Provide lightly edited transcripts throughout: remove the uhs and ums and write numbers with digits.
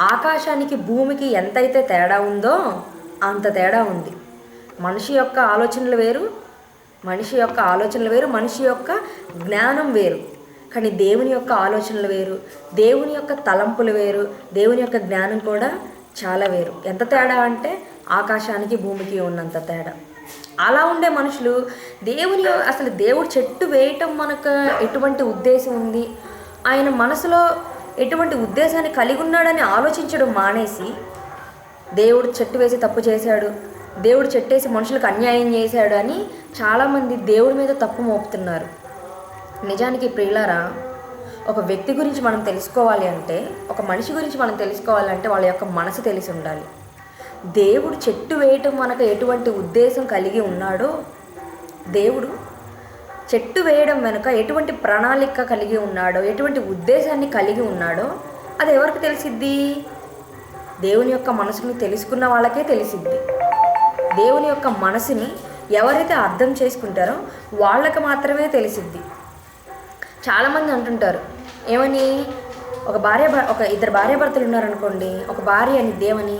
ఆకాశానికి భూమికి ఎంతైతే తేడా ఉందో అంత తేడా ఉంది. మనిషి యొక్క ఆలోచనలు వేరు, మనిషి యొక్క జ్ఞానం వేరు. కానీ దేవుని యొక్క ఆలోచనలు వేరు, దేవుని యొక్క తలంపులు వేరు, దేవుని యొక్క జ్ఞానం కూడా చాలా వేరు. ఎంత తేడా అంటే ఆకాశానికి భూమికి ఉన్నంత తేడా. అలా ఉండే మనుషులు అసలు దేవుడు చెట్టు వేయటం మనకు ఎటువంటి ఉద్దేశం ఉంది, ఆయన మనసులో ఎటువంటి ఉద్దేశాన్ని కలిగి ఉన్నాడని ఆలోచించడం మానేసి, దేవుడు చెట్టు వేసి తప్పు చేశాడు, దేవుడు చెట్టేసి మనుషులకు అన్యాయం చేశాడు అని చాలామంది దేవుడి మీద తప్పు మోపుతున్నారు. నిజానికి ప్రియులారా, ఒక వ్యక్తి గురించి మనం తెలుసుకోవాలి అంటే, ఒక మనిషి గురించి మనం తెలుసుకోవాలంటే వాళ్ళ యొక్క మనసు తెలిసి ఉండాలి. దేవుడు చెట్టు వేయటం మనకు ఎటువంటి ఉద్దేశం కలిగి ఉన్నాడో, దేవుడు చెట్టు వేయడం వెనుక ఎటువంటి ప్రణాళిక కలిగి ఉన్నాడో, ఎటువంటి ఉద్దేశాన్ని కలిగి ఉన్నాడో అది ఎవరికి తెలిసిద్ది? దేవుని యొక్క మనసుని తెలుసుకున్న వాళ్ళకే తెలిసిద్ది. దేవుని యొక్క మనసుని ఎవరైతే అర్థం చేసుకుంటారో వాళ్ళకి మాత్రమే తెలిసిద్ది. చాలామంది అంటుంటారు ఏమని, ఒక ఇద్దరు భార్యాభర్తలు ఉన్నారనుకోండి, ఒక భార్య అని దేవుని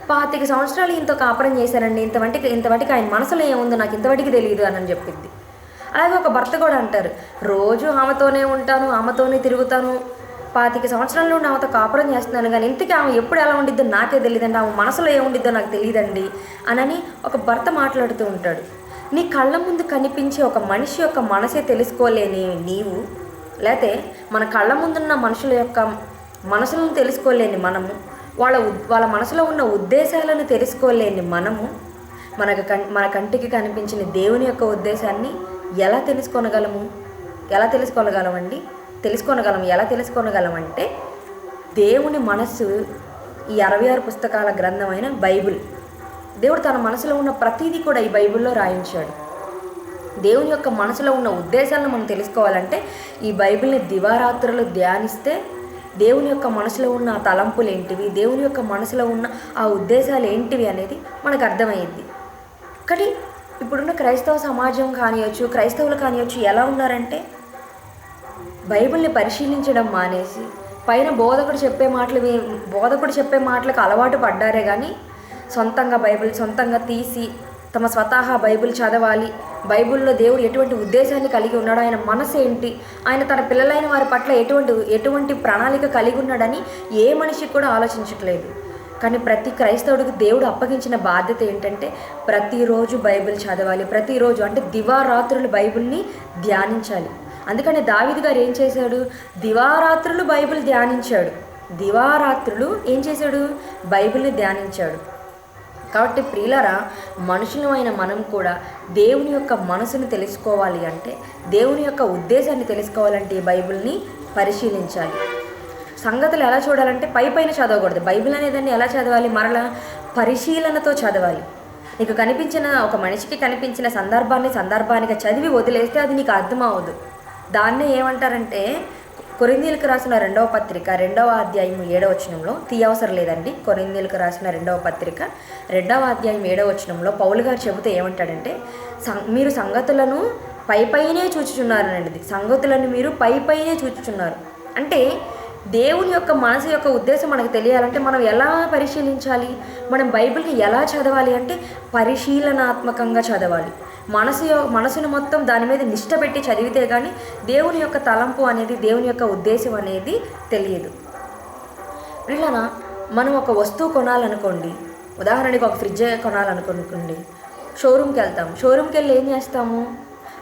25 సంవత్సరాలు ఇంత కాపురం చేశారండి, ఇంతవటికి ఆయన మనసులో ఏముందో నాకు ఇంతవటికి తెలియదు అని చెప్పిద్ది. అలాగే ఒక భర్త కూడా అంటారు, రోజు ఆమెతోనే ఉంటాను, ఆమెతోనే తిరుగుతాను, 25 సంవత్సరాల నుండి ఆమెతో కాపురం చేస్తున్నాను, కానీ ఇంతకీ ఆమె ఎప్పుడు ఎలా ఉండిద్దో నాకే తెలియదండి, ఆమె మనసులో ఏముండిద్దో నాకు తెలియదండి అని ఒక భర్త మాట్లాడుతూ ఉంటాడు. నీ కళ్ళ ముందు కనిపించే ఒక మనిషి యొక్క మనసే తెలుసుకోలేని నీవు, లేకపోతే మన కళ్ళ ముందున్న మనుషుల యొక్క మనసులను తెలుసుకోలేని మనము, వాళ్ళ మనసులో ఉన్న ఉద్దేశాలను తెలుసుకోలేని మనము, మన కంటికి కనిపించిన దేవుని యొక్క ఉద్దేశాన్ని ఎలా తెలుసుకోగలము? ఎలా తెలుసుకోగలం అంటే దేవుని మనస్సు ఈ 66 పుస్తకాల గ్రంథమైన బైబిల్, దేవుడు తన మనసులో ఉన్న ప్రతిదీ కూడా ఈ బైబిల్లో రాయించాడు. దేవుని యొక్క మనసులో ఉన్న ఉద్దేశాలను మనం తెలుసుకోవాలంటే ఈ బైబిల్ని దివారాత్రులు ధ్యానిస్తే దేవుని యొక్క మనసులో ఉన్న ఆ తలంపులు ఏంటివి, దేవుని యొక్క మనసులో ఉన్న ఆ ఉద్దేశాలు ఏంటివి అనేది మనకు అర్థమయ్యింది. కానీ ఇప్పుడున్న క్రైస్తవ సమాజం కానివచ్చు, క్రైస్తవులు కానివచ్చు ఎలా ఉన్నారంటే బైబిల్ని పరిశీలించడం మానేసి పైన బోధకుడు చెప్పే మాటలకు అలవాటు పడ్డారే కానీ సొంతంగా తీసి తమ స్వతహా బైబిల్ చదవాలి, బైబిల్లో దేవుడు ఎటువంటి ఉద్దేశాన్ని కలిగి ఉన్నాడు, ఆయన మనసు ఏంటి, ఆయన తన పిల్లలైన వారి పట్ల ఎటువంటి ప్రణాళిక కలిగి ఉన్నాడని ఏ మనిషికి కూడా ఆలోచించట్లేదు. కానీ ప్రతి క్రైస్తవుడికి దేవుడు అప్పగించిన బాధ్యత ఏంటంటే ప్రతిరోజు బైబిల్ చదవాలి, ప్రతిరోజు అంటే దివారాత్రులు బైబిల్ని ధ్యానించాలి. అందుకని దావీదు గారు ఏం చేశాడు? దివారాత్రులు బైబిల్ ధ్యానించాడు. బైబిల్ని ధ్యానించాడు. కాబట్టి ప్రియులారా, మనుషులమైన మనం కూడా దేవుని యొక్క మనసును తెలుసుకోవాలి అంటే, దేవుని యొక్క ఉద్దేశాన్ని తెలుసుకోవాలంటే ఈ బైబిల్ని పరిశీలించాలి. సంగతులు ఎలా చూడాలంటే పైన చదవకూడదు. బైబిల్ అనేదాన్ని ఎలా చదవాలి? మరలా పరిశీలనతో చదవాలి. నీకు కనిపించిన ఒక మనిషికి కనిపించిన సందర్భానికి చదివి వదిలేస్తే అది నీకు అర్థం అవ్వదు. దాన్నే ఏమంటారంటే, కొరింథీయులకు రాసిన 2వ పత్రిక 2వ అధ్యాయం 7వ వచనంలో, తీయవసరం లేదండి, కొరింథీయులకు రాసిన 2వ పత్రిక 2వ అధ్యాయం 7వ వచనంలో పౌలు గారు చెబుతూ ఏమంటాడంటే, మీరు సంగతులను పైనే చూచుచున్నారనండి. సంగతులను మీరు పైనే చూచుచున్నారు అంటే దేవుని యొక్క మనసు యొక్క ఉద్దేశం మనకు తెలియాలంటే మనం ఎలా పరిశీలించాలి? మనం బైబిల్ని ఎలా చదవాలి అంటే పరిశీలనాత్మకంగా చదవాలి. మనసును మొత్తం దాని మీద నిష్ట పెట్టి చదివితే కానీ దేవుని యొక్క తలంపు అనేది, దేవుని యొక్క ఉద్దేశం అనేది తెలియదు. ఇలా మనం ఒక వస్తువు కొనాలనుకోండి, ఉదాహరణకి ఒక ఫ్రిడ్జ్ కొనాలనుకోండి, షోరూమ్కి వెళ్ళి ఏం చేస్తాము?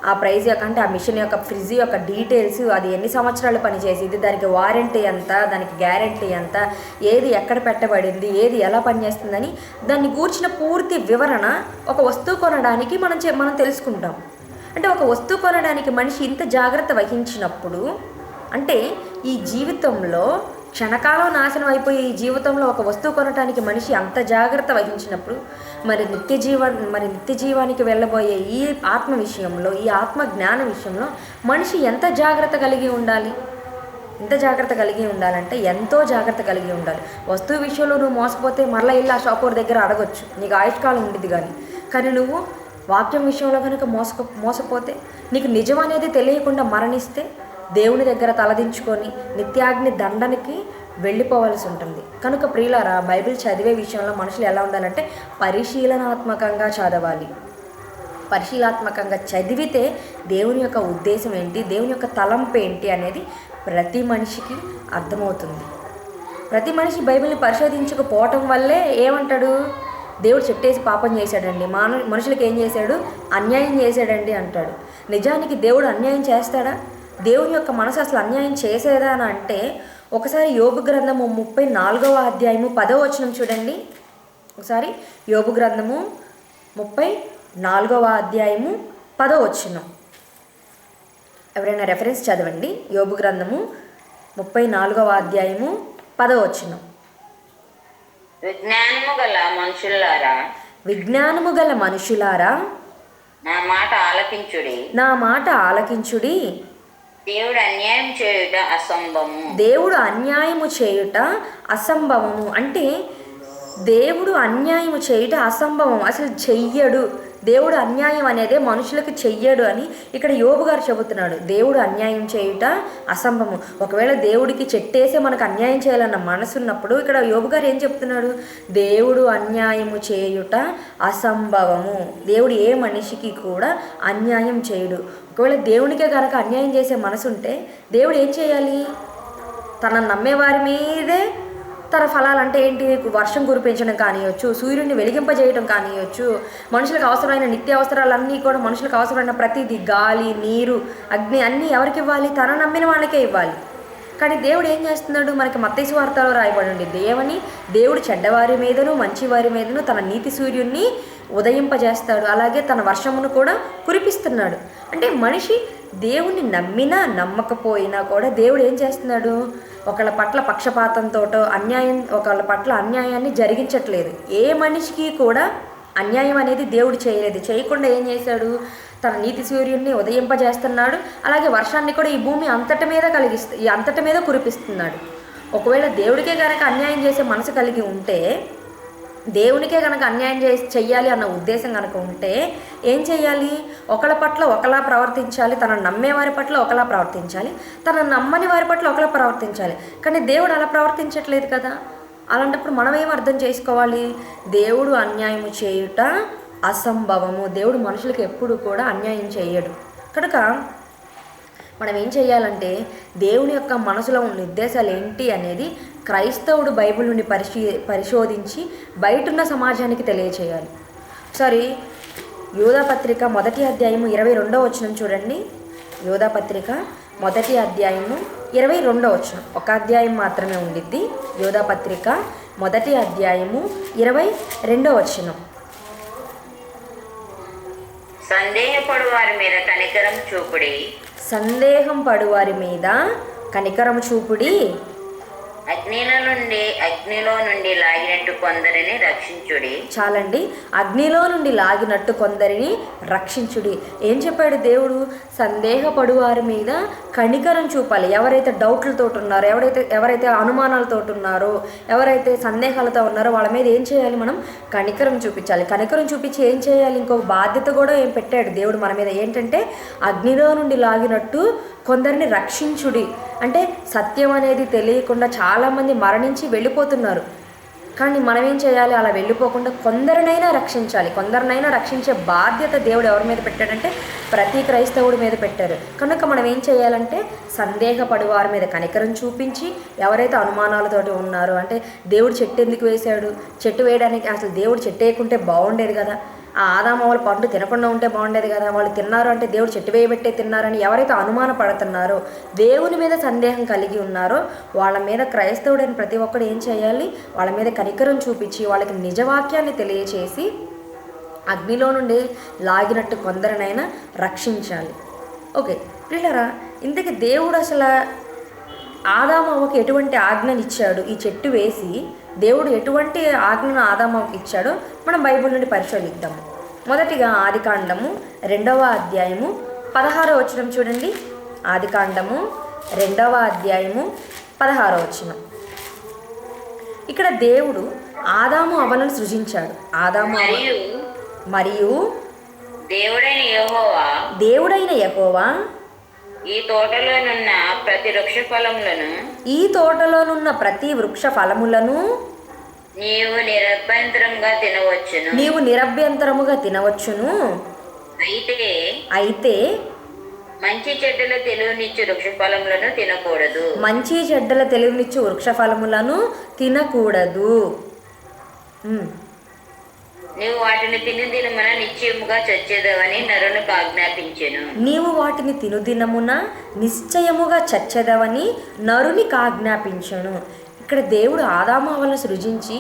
ఆ ప్రైజ్ అంటే ఆ మిషన్ యొక్క ఫ్రిడ్జ్ యొక్క డీటెయిల్స్, అది ఎన్ని సంవత్సరాలు పనిచేసింది, దానికి వారంటీ ఎంత, దానికి గ్యారంటీ ఎంత, ఏది ఎక్కడ పెట్టబడింది, ఏది ఎలా పనిచేస్తుందని దాన్ని గూర్చిన పూర్తి వివరణ ఒక వస్తువు కొనడానికి మనం తెలుసుకుంటాం. అంటే ఒక వస్తువు కొనడానికి మనిషి ఇంత జాగ్రత్త వహించినప్పుడు, అంటే ఈ జీవితంలో క్షణకాలం నాశనం అయిపోయి ఈ జీవితంలో ఒక వస్తువు కొనడానికి మనిషి అంత జాగ్రత్త వహించినప్పుడు మరి నిత్య జీవానికి వెళ్ళబోయే ఈ ఆత్మ విషయంలో, ఈ ఆత్మ జ్ఞాన విషయంలో మనిషి ఎంత జాగ్రత్త కలిగి ఉండాలి? ఎంతో జాగ్రత్త కలిగి ఉండాలి. వస్తువు విషయంలో నువ్వు మోసపోతే మరలా ఇల్లు ఆ షాప్ దగ్గర అడగొచ్చు, నీకు ఆయుష్కాలం ఉండిద్ది. కానీ నువ్వు వాక్యం విషయంలో కనుక మోసపోతే, నీకు నిజం అనేది తెలియకుండా మరణిస్తే, దేవుని దగ్గర తలదించుకొని నిత్యాగ్ని దండనికి వెళ్ళిపోవాల్సి ఉంటుంది. కనుక ప్రియులారా, బైబిల్ చదివే విషయంలో మనుషులు ఎలా ఉండాలంటే పరిశీలనాత్మకంగా చదవాలి. పరిశీలనాత్మకంగా చదివితే దేవుని యొక్క ఉద్దేశం ఏంటి, దేవుని యొక్క తలంపు ఏంటి అనేది ప్రతి మనిషికి అర్థమవుతుంది. ప్రతి మనిషి బైబిల్ని పరిశోధించకపోవటం వల్లే ఏమంటాడు, దేవుడు చెట్టేసి పాపం చేశాడండి, మనుషులకు ఏం చేశాడు, అన్యాయం చేశాడండి అంటాడు. నిజానికి దేవుడు అన్యాయం చేస్తాడా? దేవుని యొక్క మనసు అసలు అన్యాయం చేసేదా అని అంటే ఒకసారి యోబు గ్రంథము 34వ అధ్యాయము 10వ వచనం చూడండి. ఒకసారి యోబు గ్రంథము 34వ అధ్యాయము 10వ వచనం. ఎవరైనా రెఫరెన్స్ చదవండి. యోబు గ్రంథము 34వ అధ్యాయము 10వ వచనం. విజ్ఞానము గల మనుషులారా నా మాట ఆలకించుడి. దేవుడు అన్యాయము చేయుట అసంభవము. అంటే దేవుడు అన్యాయము చేయుట అసంభవం, అసలు చెయ్యడు. దేవుడు అన్యాయం అనేదే మనుషులకు చెయ్యడు అని ఇక్కడ యోబు గారు చెబుతున్నాడు. దేవుడు అన్యాయం చేయుట అసంభవం. ఒకవేళ దేవుడికి చెట్టేసే మనకు అన్యాయం చేయాలన్న మనసు ఉన్నప్పుడు ఇక్కడ యోబు గారు ఏం చెప్తున్నాడు, దేవుడు అన్యాయము చేయుట అసంభవము. దేవుడు ఏ మనిషికి కూడా అన్యాయం చేయడు. ఒకవేళ దేవునికే కనుక అన్యాయం చేసే మనసు ఉంటే దేవుడు ఏం చేయాలి, తనను నమ్మేవారి మీదే తన ఫలాలు అంటే ఏంటి, వర్షం కురిపించడం కానివ్వచ్చు, సూర్యుడిని వెలిగింపజేయడం కానివ్వచ్చు, మనుషులకు అవసరమైన నిత్య అవసరాలన్నీ కూడా, మనుషులకు అవసరమైన ప్రతిదీ, గాలి, నీరు, అగ్ని అన్నీ ఎవరికి ఇవ్వాలి, తన నమ్మిన వాళ్ళకే ఇవ్వాలి. కానీ దేవుడు ఏం చేస్తున్నాడు, మనకి మత్తయి సువార్తలో రాయబడి ఉంది, దేవుడు చెడ్డవారి మీదను మంచివారి మీదను తన నీతి సూర్యుడిని ఉదయింపజేస్తాడు, అలాగే తన వర్షమును కూడా కురిపిస్తున్నాడు. అంటే మనిషి దేవుణ్ణి నమ్మినా నమ్మకపోయినా కూడా దేవుడు ఏం చేస్తున్నాడు, ఒకళ్ళ పట్ల పక్షపాతంతో ఒకళ్ళ పట్ల అన్యాయాన్ని జరిగించట్లేదు. ఏ మనిషికి కూడా అన్యాయం అనేది దేవుడు చేయలేదు. చేయకుండా ఏం చేశాడు, తన నీతి సూర్యుడిని ఉదయింపజేస్తున్నాడు, అలాగే వర్షాన్ని కూడా ఈ భూమి అంతటి మీద కురిపిస్తున్నాడు. ఒకవేళ దేవుడికే కనుక అన్యాయం చేసే మనసు కలిగి ఉంటే, దేవునికే కనుక అన్యాయం చెయ్యాలి అన్న ఉద్దేశం కనుక ఉంటే ఏం చెయ్యాలి, ఒకళ్ళ పట్ల ఒకలా ప్రవర్తించాలి, తన నమ్మే వారి పట్ల ఒకలా ప్రవర్తించాలి, తన నమ్మని వారి పట్ల ఒకలా ప్రవర్తించాలి. కానీ దేవుడు అలా ప్రవర్తించట్లేదు కదా. అలాంటప్పుడు మనం ఏం అర్థం చేసుకోవాలి, దేవుడు అన్యాయము చేయుట అసంభవము. దేవుడు మనుషులకు ఎప్పుడు కూడా అన్యాయం చేయడు. కనుక మనం ఏం చేయాలంటే దేవుని యొక్క మనసులో ఉన్న ఉద్దేశాలు ఏంటి అనేది క్రైస్తవుడు బైబిల్ నుండి పరిశోధించి బయటున్న సమాజానికి తెలియచేయాలి. ఒకసారి యోధాపత్రిక 1వ అధ్యాయము 22వ వచనం చూడండి. యోధాపత్రిక 1వ అధ్యాయము 22వ వచనం. ఒక అధ్యాయం మాత్రమే ఉండిద్ది. యోధాపత్రిక 1వ అధ్యాయము 22వ వచనం. సందేహపడు వారి మీద కనికరం చూపుడి. అగ్నిలో నుండి లాగినట్టు కొందరిని రక్షించుడి. చాలండి, అగ్నిలో నుండి లాగినట్టు కొందరిని రక్షించుడి. ఏం చెప్పాడు దేవుడు, సందేహపడు వారి మీద కనికరం చూపాలి. ఎవరైతే డౌట్లతో ఉన్నారో, ఎవరైతే అనుమానాలతో ఉన్నారో, ఎవరైతే సందేహాలతో ఉన్నారో వాళ్ళ మీద ఏం చేయాలి, మనం కనికరం చూపించాలి. కనికరం చూపించి ఏం చేయాలి, ఇంకొక బాధ్యత కూడా ఏం పెట్టాడు దేవుడు మన మీద, ఏంటంటే అగ్నిలో నుండి లాగినట్టు కొందరిని రక్షించుడి. అంటే సత్యం అనేది తెలియకుండా చాలామంది మరణించి వెళ్ళిపోతున్నారు. కానీ మనం ఏం చేయాలి, అలా వెళ్ళిపోకుండా కొందరినైనా రక్షించాలి. కొందరినైనా రక్షించే బాధ్యత దేవుడు ఎవరి మీద పెట్టాడంటే ప్రతి క్రైస్తవుడి మీద పెట్టారు. కనుక మనం ఏం చేయాలంటే సందేహపడు వారి మీద కనికరం చూపించి, ఎవరైతే అనుమానాలతోటి ఉన్నారో, అంటే దేవుడు చెట్టు ఎందుకు వేశాడు, చెట్టు వేయడానికి అసలు దేవుడు చెట్టు వేయకుంటే బాగుండేది కదా, ఆ ఆదాము వాళ్ళు పండు తినకుండా ఉంటే బాగుండేది కదా, వాళ్ళు తిన్నారు అంటే దేవుడు చెట్టు వేయబెట్టే తిన్నారని ఎవరైతే అనుమాన పడుతున్నారో, దేవుని మీద సందేహం కలిగి ఉన్నారో వాళ్ళ మీద క్రైస్తవుడైన ప్రతి ఒక్కడు ఏం చేయాలి, వాళ్ళ మీద కనికరం చూపించి వాళ్ళకి నిజవాక్యాన్ని తెలియచేసి అగ్నిలో నుండి లాగినట్టు కొందరినైనా రక్షించాలి. ఓకే ప్రియులారా, ఇంతకీ దేవుడు అసలు ఆదామవ్వకి ఎటువంటి ఆజ్ఞలు ఇచ్చాడు, ఈ చెట్టు వేసి దేవుడు ఎటువంటి ఆజ్ఞను ఆదామవ్వకి ఇచ్చాడో మనం బైబిల్ నుండి పరిశోధిద్దాము. మొదటిగా ఆదికాండము 2వ అధ్యాయము 16వ వచనం చూడండి. ఆదికాండము 2వ అధ్యాయము 16వ వచనం. ఇక్కడ దేవుడు ఆదాము అవ్వలను సృజించాడు. ఆదాము మరియు దేవుడైన యెహోవా ఈ తోటలోనున్న ప్రతి వృక్ష ఫలములను ఈ తోటలోనున్న ప్రతి వృక్ష ఫలములను నీవు నిరభ్యంతరంగా తినవచ్చును. నీవు నిరభ్యంతరముగా తినవచ్చును. అయితే అయితే మంచి చెడ్డల తెలివినిచ్చు వృక్ష ఫలములను తినకూడదు. మంచి చెడ్డల తెలివినిచ్చు వృక్ష ఫలములను తినకూడదు. నీవు వాటిని తినుదినమున నిశ్చయముగా చచ్చేదవని నరునికి ఆజ్ఞాపించెను. నీవు వాటిని తినుదినమున నిశ్చయముగా చచ్చెదవని నరునికి ఆజ్ఞాపించెను. ఇక్కడ దేవుడు ఆదాము హవ్వలను సృజించి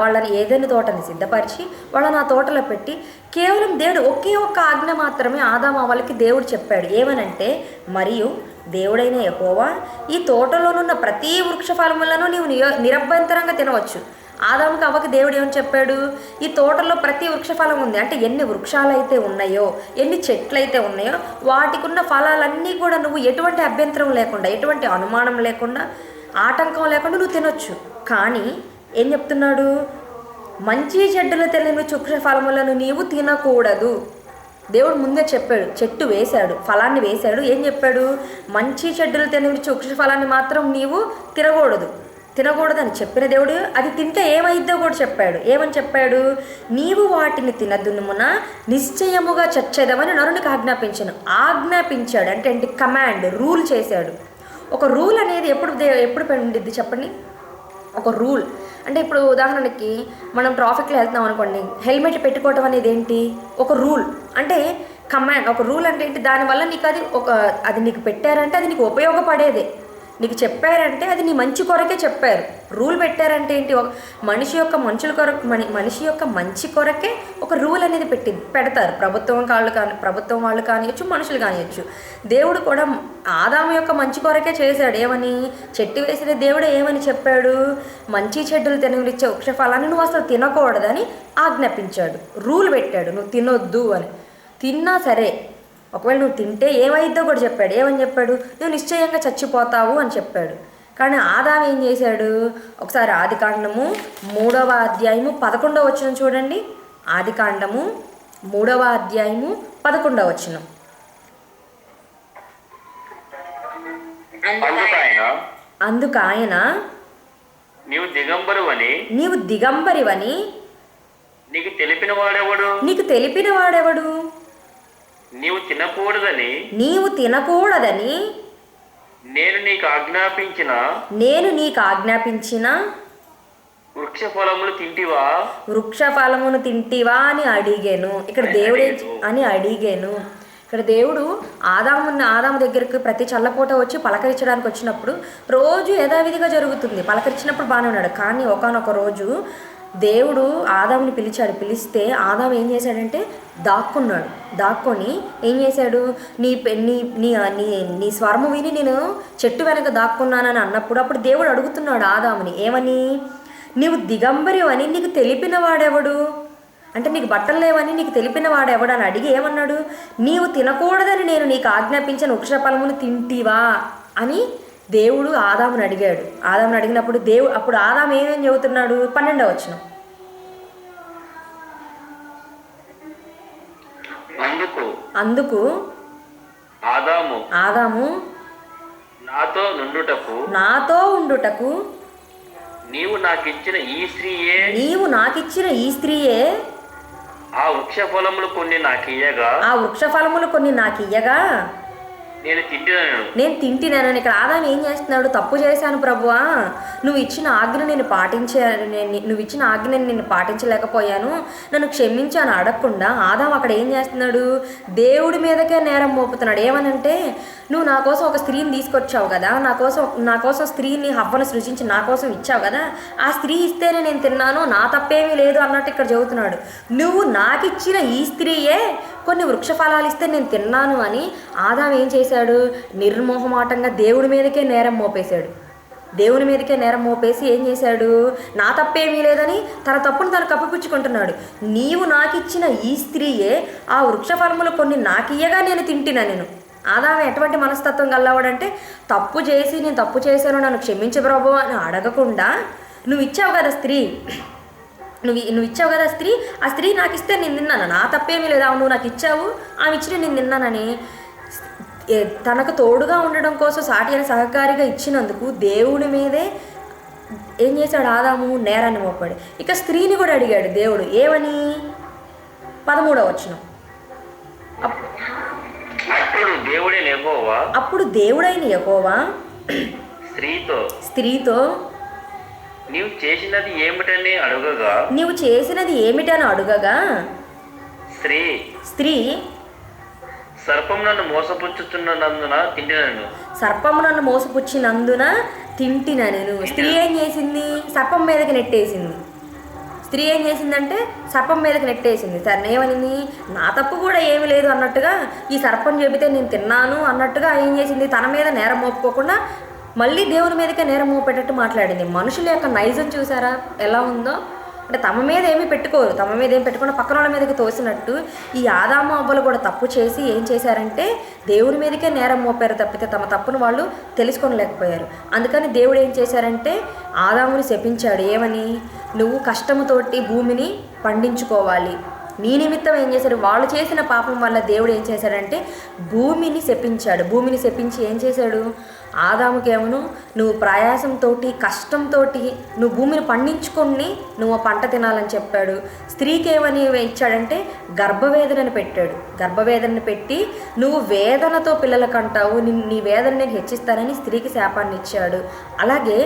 వాళ్ళని ఏదైనా తోటని సిద్ధపరిచి వాళ్ళని ఆ తోటలో పెట్టి కేవలం దేవుడు ఒకే ఒక్క ఆజ్ఞ మాత్రమే ఆదాము హవ్వలకి దేవుడు చెప్పాడు. ఏమనంటే, మరియు దేవుడైన యెహోవా ఈ తోటలోనున్న ప్రతి వృక్ష ఫలములను నీవు నిరభ్యంతరంగా తినవచ్చు. ఆదాముకి అవ్వకి దేవుడు ఏమని చెప్పాడు? ఈ తోటలో ప్రతి వృక్ష ఫలం ఉంది అంటే ఎన్ని వృక్షాలు అయితే ఉన్నాయో, ఎన్ని చెట్లు అయితే ఉన్నాయో వాటికి ఉన్న ఫలాలన్నీ కూడా నువ్వు ఎటువంటి అభ్యంతరం లేకుండా, ఎటువంటి అనుమానం లేకుండా, ఆటంకం లేకుండా నువ్వు తినొచ్చు. కానీ ఏం చెప్తున్నాడు? మంచి చెడ్డలు తెలియని వృక్ష ఫలములను నీవు తినకూడదు. దేవుడు ముందే చెప్పాడు, చెట్టు వేశాడు, ఫలాన్ని వేశాడు. ఏం చెప్పాడు? మంచి చెడ్డలు తెలియని వృక్ష ఫలాన్ని మాత్రం నీవు తినకూడదని చెప్పిన దేవుడు అది తింటే ఏమైద్దో కూడా చెప్పాడు. ఏమని చెప్పాడు? నీవు వాటిని తినదునుమున నిశ్చయముగా చచ్చేదమని నరునికి ఆజ్ఞాపించాడు. అంటే ఏంటి? కమాండ్, రూల్ చేశాడు. ఒక రూల్ అనేది ఎప్పుడు పండిద్ది చెప్పండి? ఒక రూల్ అంటే ఇప్పుడు ఉదాహరణకి మనం ట్రాఫిక్లో వెళ్తున్నాం అనుకోండి, హెల్మెట్ పెట్టుకోవటం అనేది ఏంటి? ఒక రూల్. అంటే కమాండ్. ఒక రూల్ అంటే ఏంటి? దానివల్ల నీకు అది నీకు పెట్టారంటే అది నీకు ఉపయోగపడేదే. నీకు చెప్పారంటే అది నీ మంచి కొరకే చెప్పారు. రూల్ పెట్టారంటే ఏంటి? మనిషి యొక్క మంచి కొరకే ఒక రూల్ అనేది పెడతారు. ప్రభుత్వం వాళ్ళు కానియచ్చు, మనుషులు కానియచ్చు. దేవుడు కూడా ఆదాము యొక్క మంచి కొరకే చేశాడు. ఏమని? చెట్టు వేసిన దేవుడు ఏమని చెప్పాడు? మంచి చెడ్డలు తిననిచ్చే వృక్ష ఫలాన్ని నువ్వు అసలు తినకూడదని ఆజ్ఞాపించాడు. రూల్ పెట్టాడు, నువ్వు తినొద్దు అని. తిన్నా సరే, ఒకవేళ నువ్వు తింటే ఏమైద్దో కూడా చెప్పాడు. ఏమని చెప్పాడు? నువ్వు నిశ్చయంగా చచ్చిపోతావు అని చెప్పాడు. కానీ ఆదాము ఏం చేశాడు? ఒకసారి ఆదికాండము 3వ అధ్యాయము 11వ వచనం చూడండి. ఆదికాండము 3వ అధ్యాయము 11వ వచనం. అందుకు ఆయన నీవు దిగంబరివని నీకు తెలిపిన వాడెవడు? నీవు తినకూడదని నేను నీకు ఆజ్ఞాపించిన వృక్ష ఫలమును తింటివా అని అడిగాను. ఇక్కడ దేవుడే అని అడిగాను. ఇక్కడ దేవుడు ఆదాము దగ్గరికి ప్రతి చల్లపూట వచ్చి పలకరించడానికి వచ్చినప్పుడు రోజు యథావిధిగా జరుగుతుంది. పలకరించినప్పుడు బాగానే ఉన్నాడు. కానీ ఒకానొక రోజు దేవుడు ఆదాముని పిలిస్తే ఆదాము ఏం చేశాడంటే దాక్కొని ఏం చేశాడు? నీ స్వరము విని నేను చెట్టు వెనక దాక్కున్నానని అప్పుడు దేవుడు అడుగుతున్నాడు ఆదాముని, ఏమని? నీవు దిగంబరివని నీకు తెలిపిన వాడెవడు? అంటే నీకు బట్టలు లేవని నీకు తెలిపిన వాడెవడు అని అడిగి ఏమన్నాడు? నీవు తినకూడదని నేను నీకు ఆజ్ఞాపించిన వృక్ష ఫలమును తింటివా అని దేవుడు ఆదాముని అడిగాడు. ఆదాముని అడిగినప్పుడు అప్పుడు ఆదాము ఏమేం చెబుతున్నాడు? 12వ వచనం. అందుకు ఆదాము నాతో ఉండుటకు నీవు నాకిచ్చిన ఈ స్త్రీయే ఆ వృక్ష ఫలములు కొన్ని నాకియ్యగా నేను తింటినానని. ఇక్కడ ఆదాము ఏం చేస్తున్నాడు? తప్పు చేశాను ప్రభువా, నువ్వు ఇచ్చిన ఆజ్ఞను నేను పాటించలేకపోయాను, నన్ను క్షమించాను అడగకుండా ఆదాము అక్కడ ఏం చేస్తున్నాడు? దేవుడి మీదకే నేరం మోపుతున్నాడు. ఏమనంటే, నువ్వు నా కోసం ఒక స్త్రీని తీసుకొచ్చావు కదా, నా కోసం స్త్రీని హవ్వను సృజించి నా కోసం ఇచ్చావు కదా, ఆ స్త్రీ ఇస్తేనే నేను తిన్నాను, నా తప్పేమీ లేదు అన్నట్టు ఇక్కడ చెబుతున్నాడు. నువ్వు నాకు ఇచ్చిన ఈ స్త్రీయే కొన్ని వృక్ష ఫలాలు ఇస్తే నేను తిన్నాను అని ఆదాము ఏం చేశాడు? నిర్మోహమాటంగా దేవుడి మీదకే నేరం మోపేసి ఏం చేశాడు? నా తప్పేమీ లేదని తన తప్పును తను కప్పిపుచ్చుకుంటున్నాడు. నీవు నాకిచ్చిన ఈ స్త్రీయే ఆ వృక్ష ఫలములు కొన్ని నాకియ్యగా నేను తింటినా. నేను ఆదాము ఎటువంటి మనస్తత్వం గల్లవాడంటే, నేను తప్పు చేశాను నన్ను క్షమించు ప్రభు అని అడగకుండా, నువ్వు ఇచ్చావు కదా స్త్రీ, ఆ స్త్రీ నాకు ఇస్తే నేను తిన్నాను, నా తప్పేమీ లేదా, నువ్వు నాకు ఇచ్చావు, ఆమె ఇచ్చిన నేను తిన్నానని తనకు తోడుగా ఉండడం కోసం సాటి అయిన సహకారిగా ఇచ్చినందుకు దేవుడి మీదే ఏం చేశాడు ఆదాము? నేరాన్ని మోపాడు. ఇక స్త్రీని కూడా అడిగాడు దేవుడు ఏమని? 13వ వచనం. అప్పుడు దేవుడైన యెహోవా స్త్రీతో నీవు చేసినది ఏమిటని అడుగగా స్త్రీ సర్పము నన్ను మోసపుచ్చినందున తింటిన నేను. స్త్రీ ఏం చేసింది? సర్పం మీదకి నెట్టేసింది. స్త్రీ ఏం చేసిందంటే సర్పం మీదకి నెట్టేసింది. సరే ఏమనింది? నా తప్పు కూడా ఏమీ లేదు అన్నట్టుగా, ఈ సర్పం చెబితే నేను తిన్నాను అన్నట్టుగా ఏం చేసింది? తన మీద నేరం మోపుకోకుండా మళ్ళీ దేవుని మీదకే నేరం మోపేటట్టు మాట్లాడింది. మనుషుల యొక్క నైజం చూసారా ఎలా ఉందో? అంటే తమ మీద ఏమీ పెట్టుకోరు, తమ మీద ఏం పెట్టుకున్న పక్కన వాళ్ళ మీదకి తోసినట్టు ఈ ఆదాము అవ్వలు కూడా తప్పు చేసి ఏం చేశారంటే దేవుని మీదకే నేరం మోపారు తప్పితే తమ తప్పును వాళ్ళు తెలుసుకోలేకపోయారు. అందుకని దేవుడు ఏం చేశారంటే ఆదాముని శపించాడు. ఏమని? నువ్వు కష్టముతోటి భూమిని పండించుకోవాలి. నీ నిమిత్తం ఏం చేశాడు? వాళ్ళు చేసిన పాపం వల్ల దేవుడు ఏం చేశాడంటే భూమిని శపించాడు. భూమిని శపించి ఏం చేశాడు? ఆదాముకేమను నువ్వు ప్రయాసంతో కష్టంతో నువ్వు భూమిని పండించుకొని నువ్వు పంట తినాలని చెప్పాడు. స్త్రీకి ఏమని ఇచ్చాడంటే గర్భవేదనని పెట్టాడు. గర్భవేదనని పెట్టి నువ్వు వేదనతో పిల్లలకు అంటావు, నీ వేదన నేను హెచ్చిస్తానని స్త్రీకి శాపాన్ని ఇచ్చాడు. అలాగే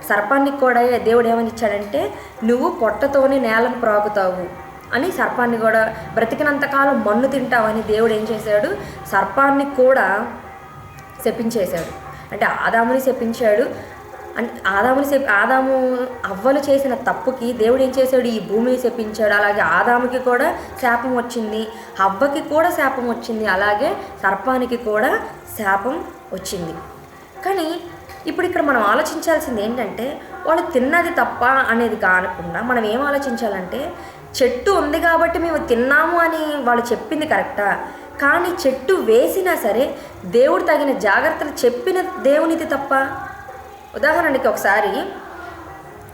సర్పానికి కూడా దేవుడు ఏమని ఇచ్చాడంటే నువ్వు పొట్టతోనే నేలను ప్రాగుతావు అని సర్పాన్ని కూడా బ్రతికినంతకాలం మన్ను తింటావని దేవుడు ఏం చేశాడు? సర్పాన్ని కూడా శపించేశాడు. అంటే ఆదాముని శపించాడు. అంటే ఆదాము అవ్వలు చేసిన తప్పుకి దేవుడు ఏం చేశాడు? ఈ భూమిని శపించాడు. అలాగే ఆదాముకి కూడా శాపం వచ్చింది, హవ్వకి కూడా శాపం వచ్చింది, అలాగే సర్పానికి కూడా శాపం వచ్చింది. కానీ ఇప్పుడు ఇక్కడ మనం ఆలోచించాల్సింది ఏంటంటే వాళ్ళు తిన్నది తప్ప అనేది కాకుండా మనం ఏం ఆలోచించాలంటే చెట్టు ఉంది కాబట్టి మేము తిన్నాము అని వాళ్ళు చెప్పింది కరెక్టా? కానీ చెట్టు వేసినా సరే దేవుడు తగిన జాగ్రత్తలు చెప్పిన దేవునిది తప్ప. ఉదాహరణకి ఒకసారి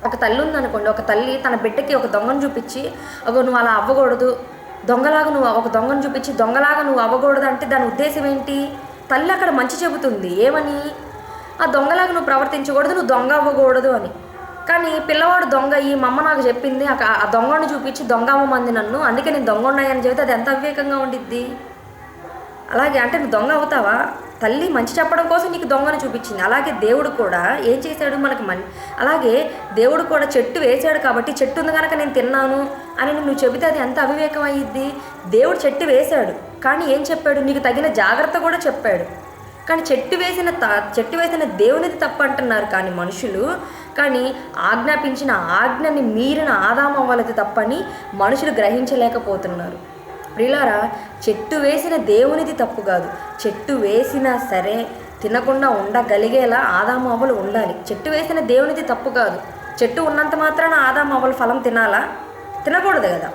ఒక తల్లి ఉందనుకోండి, ఒక తల్లి తన బిడ్డకి ఒక దొంగను చూపించి నువ్వు అలా అవ్వకూడదు, దొంగలాగా నువ్వు ఒక దొంగను చూపించి దొంగలాగా నువ్వు అవ్వకూడదు అంటే దాని ఉద్దేశం ఏంటి? తల్లి అక్కడ మంచి చెబుతుంది. ఏమని? ఆ దొంగలాగా నువ్వు ప్రవర్తించకూడదు, నువ్వు దొంగ అవ్వకూడదు అని. కానీ పిల్లవాడు దొంగ ఈ మమ్మ నాకు చెప్పింది, ఆ దొంగను చూపించి దొంగ అవ్వమంది నన్ను, అందుకే నేను దొంగ ఉన్నాయని చెబితే అది ఎంత అవివేకంగా ఉండిద్ది? అలాగే అంటే నువ్వు దొంగ అవుతావా? తల్లి మంచి చెప్పడం కోసం నీకు దొంగను చూపించింది. అలాగే దేవుడు కూడా ఏం చేశాడు మనకు అలాగే దేవుడు కూడా చెట్టు వేశాడు కాబట్టి చెట్టు ఉంది కనుక నేను తిన్నాను అని నువ్వు చెబితే అది ఎంత అవివేకం అయ్యిద్ది? దేవుడు చెట్టు వేశాడు కానీ ఏం చెప్పాడు? నీకు తగిన జాగ్రత్త కూడా చెప్పాడు. కానీ చెట్టు వేసిన దేవునిది తప్పు అంటున్నారు కానీ మనుషులు. కానీ ఆజ్ఞాపించిన ఆజ్ఞని మీరిన ఆదాము అవ్వలది తప్పని మనుషులు గ్రహించలేకపోతున్నారు. ప్రియులారా, చెట్టు వేసిన దేవునిది తప్పు కాదు. చెట్టు వేసినా సరే తినకుండా ఉండగలిగేలా ఆదాము అవ్వలు ఉండాలి. చెట్టు వేసిన దేవునిది తప్పు కాదు. చెట్టు ఉన్నంత మాత్రాన ఆదాము అవ్వలు ఫలం తినాలా? తినకూడదు కదా.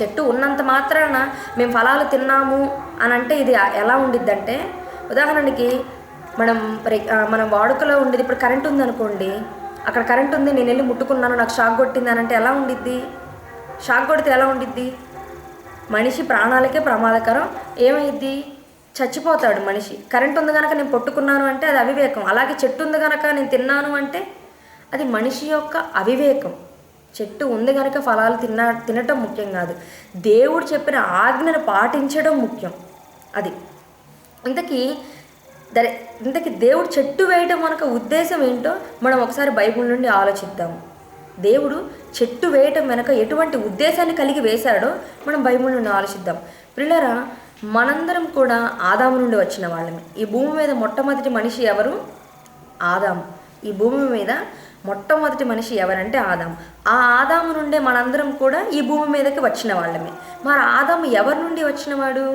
చెట్టు ఉన్నంత మాత్రాన మేము ఫలాలు తిన్నాము అని అంటే ఇది ఎలా ఉండిద్దంటే, ఉదాహరణకి మనం వాడుకలో ఉండేది ఇప్పుడు కరెంట్ ఉందనుకోండి, అక్కడ కరెంట్ ఉంది, నేను వెళ్ళి ముట్టుకున్నాను, నాకు షాక్ కొట్టింది అని అంటే ఎలా ఉండిద్ది? షాక్ కొడితే ఎలా ఉండిద్ది? మనిషి ప్రాణాలకే ప్రమాదకరం. ఏమైద్ది? చచ్చిపోతాడు మనిషి. కరెంట్ ఉంది కనుక నేను పట్టుకున్నాను అంటే అది అవివేకం. అలాగే చెట్టు ఉంది కనుక నేను తిన్నాను అంటే అది మనిషి యొక్క అవివేకం. చెట్టు ఉంది కనుక ఫలాలు తినటం ముఖ్యం కాదు, దేవుడు చెప్పిన ఆజ్ఞను పాటించడం ముఖ్యం. అది ఇంతకీ దేవుడు చెట్టు వేయటం మనకు ఉద్దేశం ఏంటో మనం ఒకసారి బైబిల్ నుండి ఆలోచిద్దాము. దేవుడు చెట్టు వేయటం వెనక ఎటువంటి ఉద్దేశాన్ని కలిగి వేశాడో మనం బైబిల్ నుండి ఆలోచిద్దాం. ప్రియులారా, మనందరం కూడా ఆదాము నుండి వచ్చిన వాళ్ళమే. ఈ భూమి మీద మొట్టమొదటి మనిషి ఎవరు? ఆదాము. ఈ భూమి మీద మొట్టమొదటి మనిషి ఎవరంటే ఆదాము. ఆ ఆదాము నుండే మనందరం కూడా ఈ భూమి మీదకి వచ్చిన వాళ్ళమే. మరి ఆదాము ఎవరి నుండి వచ్చినవాడు?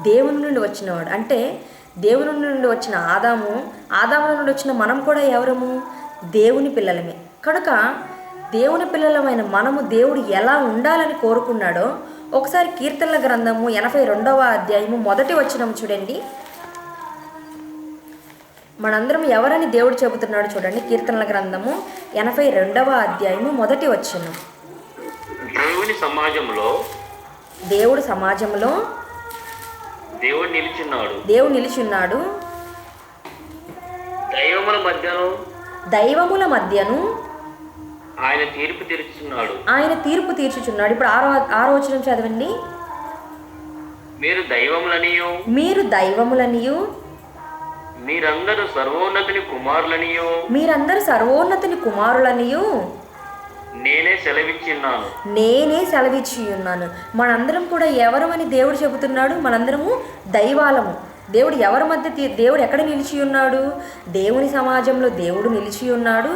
దేవుని నుండి వచ్చినవాడు. అంటే దేవుని నుండి వచ్చిన ఆదాము నుండి వచ్చిన మనం కూడా ఎవరము? దేవుని పిల్లలమే. కనుక దేవుని పిల్లలమైన మనము దేవుడు ఎలా ఉండాలని కోరుకున్నాడో ఒకసారి కీర్తనల గ్రంథము 82వ అధ్యాయము 1వ వచనం చూడండి. మనందరం ఎవరని దేవుడు చెబుతున్నాడు చూడండి. కీర్తనల గ్రంథము 82వ అధ్యాయము 1వ వచనం. దేవుడు సమాజంలో దేవుడు నిలిచున్నాడు. దేవుడు నిలిచి ఉన్నాడు. దైవముల మధ్యను దైవముల మధ్యను ఆయన తీర్పు తీర్చుచున్నాడు. ఆయన తీర్పు తీర్చుచున్నాడు. ఇప్పుడు ఆరో వచనం చదవండి. మీరు దైవములనియు మీరు దైవములనియు మీరందరూ సర్వోన్నతుని కుమారులనియు మీరందరూ సర్వోన్నతుని కుమారులనియు నేనే సెలవిచ్చిన్నాను. నేనే సెలవిచ్చి ఉన్నాను. మనందరం కూడా ఎవరమని దేవుడు చెబుతున్నాడు? మనందరము దైవాలము. దేవుడు ఎవరి మధ్య దేవుడు ఎక్కడ నిలిచి ఉన్నాడు? దేవుని సమాజంలో దేవుడు నిలిచి ఉన్నాడు.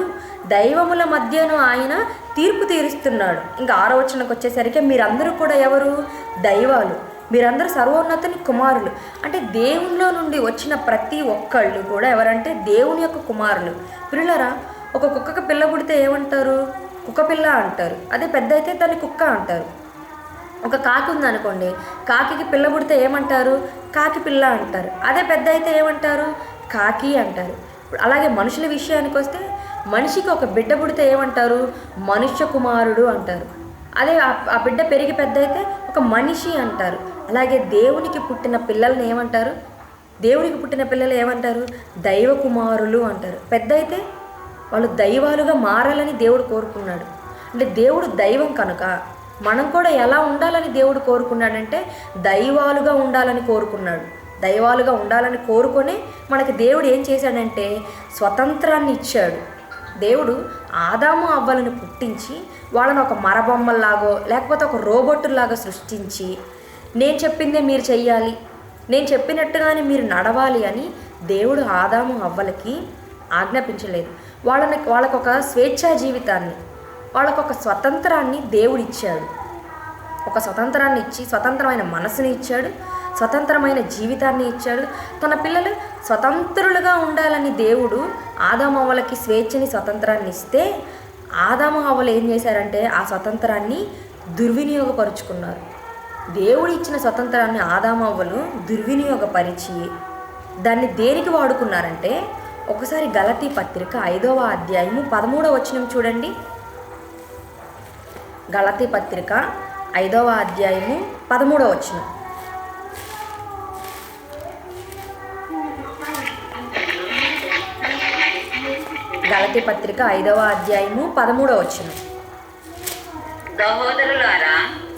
దైవముల మధ్యను ఆయన తీర్పు తీరుస్తున్నాడు. ఇంకా 6వ వచనంకి వచ్చేసరికి మీరందరూ కూడా ఎవరు? దైవాలు. మీరందరూ సర్వోన్నతుని కుమారులు. అంటే దేవునిలో నుండి వచ్చిన ప్రతి ఒక్కళ్ళు కూడా ఎవరంటే దేవుని యొక్క కుమారులు. పిల్లరా, ఒక కుక్కకి పిల్ల పుడితే ఏమంటారు? కుక్క పిల్ల అంటారు. అదే పెద్ద అయితే దాన్ని కుక్క అంటారు. ఒక కాకి ఉందనుకోండి, కాకికి పిల్ల పుడితే ఏమంటారు? కాకి పిల్ల అంటారు. అదే పెద్ద అయితే ఏమంటారు? కాకి అంటారు. అలాగే మనుషుల విషయానికి వస్తే మనిషికి ఒక బిడ్డ పుడితే ఏమంటారు? మనుష్య కుమారుడు అంటారు. అదే ఆ బిడ్డ పెరిగి పెద్ద అయితే ఒక మనిషి అంటారు. అలాగే దేవునికి పుట్టిన పిల్లల్ని ఏమంటారు? దేవునికి పుట్టిన పిల్లలు ఏమంటారు? దైవ కుమారులు అంటారు. పెద్ద అయితే వాళ్ళు దైవాలుగా మారాలని దేవుడు కోరుకున్నాడు. అంటే దేవుడు దైవం కనుక మనం కూడా ఎలా ఉండాలని దేవుడు కోరుకున్నాడంటే దైవాలుగా ఉండాలని కోరుకున్నాడు. దైవాలుగా ఉండాలని కోరుకొని మనకి దేవుడు ఏం చేశాడంటే స్వతంత్రాన్ని ఇచ్చాడు. దేవుడు ఆదాము అవ్వలను పుట్టించి వాళ్ళని ఒక మరబొమ్మల్లాగో లేకపోతే ఒక రోబోట్టులాగా సృష్టించి నేను చెప్పిందే మీరు చెయ్యాలి, నేను చెప్పినట్టుగానే మీరు నడవాలి అని దేవుడు ఆదాము అవ్వలకి ఆజ్ఞాపించలేదు. వాళ్ళకొక స్వేచ్ఛా జీవితాన్ని, వాళ్ళకొక స్వతంత్రాన్ని దేవుడు ఇచ్చాడు. ఒక స్వతంత్రాన్ని ఇచ్చి స్వతంత్రమైన మనసుని ఇచ్చాడు, స్వతంత్రమైన జీవితాన్ని ఇచ్చాడు. తన పిల్లలు స్వతంత్రులుగా ఉండాలని దేవుడు ఆదాము అవ్వలకి స్వేచ్ఛని, స్వతంత్రాన్ని ఇస్తే ఆదాము అవ్వలు ఏం చేశారంటే ఆ స్వతంత్రాన్ని దుర్వినియోగపరుచుకున్నారు. దేవుడు ఇచ్చిన స్వతంత్రాన్ని ఆదాము అవ్వలు దుర్వినియోగపరిచి దాన్ని దేనికి వాడుకున్నారంటే, ఒకసారి గలతీ పత్రిక 5వ అధ్యాయము 13వ వచనం చూడండి. గలతీ పత్రిక 5వ అధ్యాయము 13వ వచనం. గలతీ పత్రిక 5వ అధ్యాయము 13వ వచనం.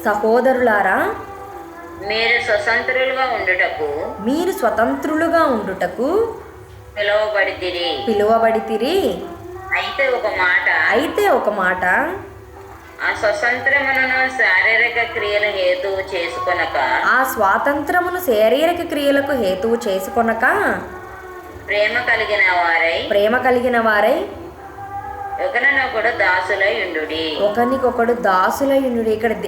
సహోదరులారా మీరు స్వతంత్రులుగా ఉండుటకు పిలువబడితిరి. అయితే ఒక మాట ఆ స్వాతంత్రమును శారీరక క్రియలకు హేతువు చేసుకొనక ప్రేమ కలిగిన వారై ఒకనికొకడు దాసులై ఉండుడి.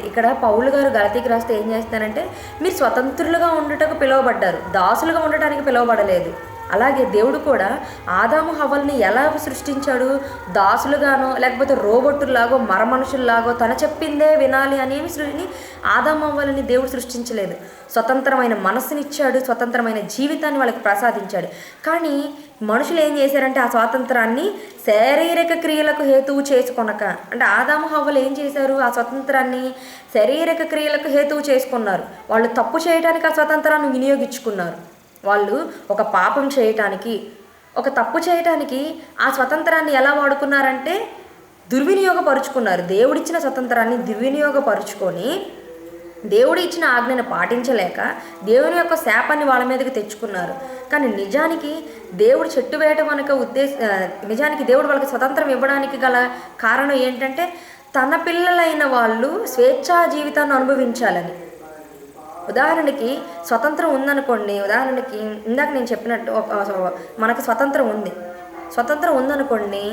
ఇక్కడ పౌలు గారు గలతీకి రాస్తే ఏం చేస్తారంటే మీరు స్వతంత్రులుగా ఉండుటకు పిలువబడ్డారు, దాసులుగా ఉండటానికి పిలువబడలేదు. అలాగే దేవుడు కూడా ఆదాము హవ్వల్ని ఎలా సృష్టించాడు? దాసులుగానో లేకపోతే రోబోట్టులాగో మరమనుషుల్లాగో తన చెప్పిందే వినాలి అనేవి ఆదాము హవ్వలని దేవుడు సృష్టించలేదు. స్వతంత్రమైన మనస్సునిచ్చాడు, స్వతంత్రమైన జీవితాన్ని వాళ్ళకి ప్రసాదించాడు. కానీ మనుషులు ఏం చేశారంటే ఆ స్వాతంత్రాన్ని శారీరక క్రియలకు హేతువు చేసుకొనక, అంటే ఆదాము హవ్వలు ఏం చేశారు? ఆ స్వతంత్రాన్ని శారీరక క్రియలకు హేతువు చేసుకున్నారు. వాళ్ళు తప్పు చేయడానికి ఆ స్వతంత్రాన్ని వినియోగించుకున్నారు. వాళ్ళు ఒక పాపం చేయటానికి, ఒక తప్పు చేయటానికి ఆ స్వతంత్రాన్ని ఎలా వాడుకున్నారంటే దుర్వినియోగపరుచుకున్నారు. దేవుడిచ్చిన స్వతంత్రాన్ని దుర్వినియోగపరుచుకొని దేవుడు ఇచ్చిన ఆజ్ఞను పాటించలేక దేవుని యొక్క శాపాన్ని వాళ్ళ మీదకి తెచ్చుకున్నారు. కానీ నిజానికి దేవుడు చెట్టు వేయటం అనక నిజానికి దేవుడు వాళ్ళకి స్వతంత్రం ఇవ్వడానికి గల కారణం ఏంటంటే తన పిల్లలైన వాళ్ళు స్వేచ్ఛా జీవితాన్ని అనుభవించాలని. ఉదాహరణకి స్వతంత్రం ఉందనుకోండి, ఉదాహరణకి ఇందాక నేను చెప్పినట్టు మనకు స్వతంత్రం ఉందనుకోండి,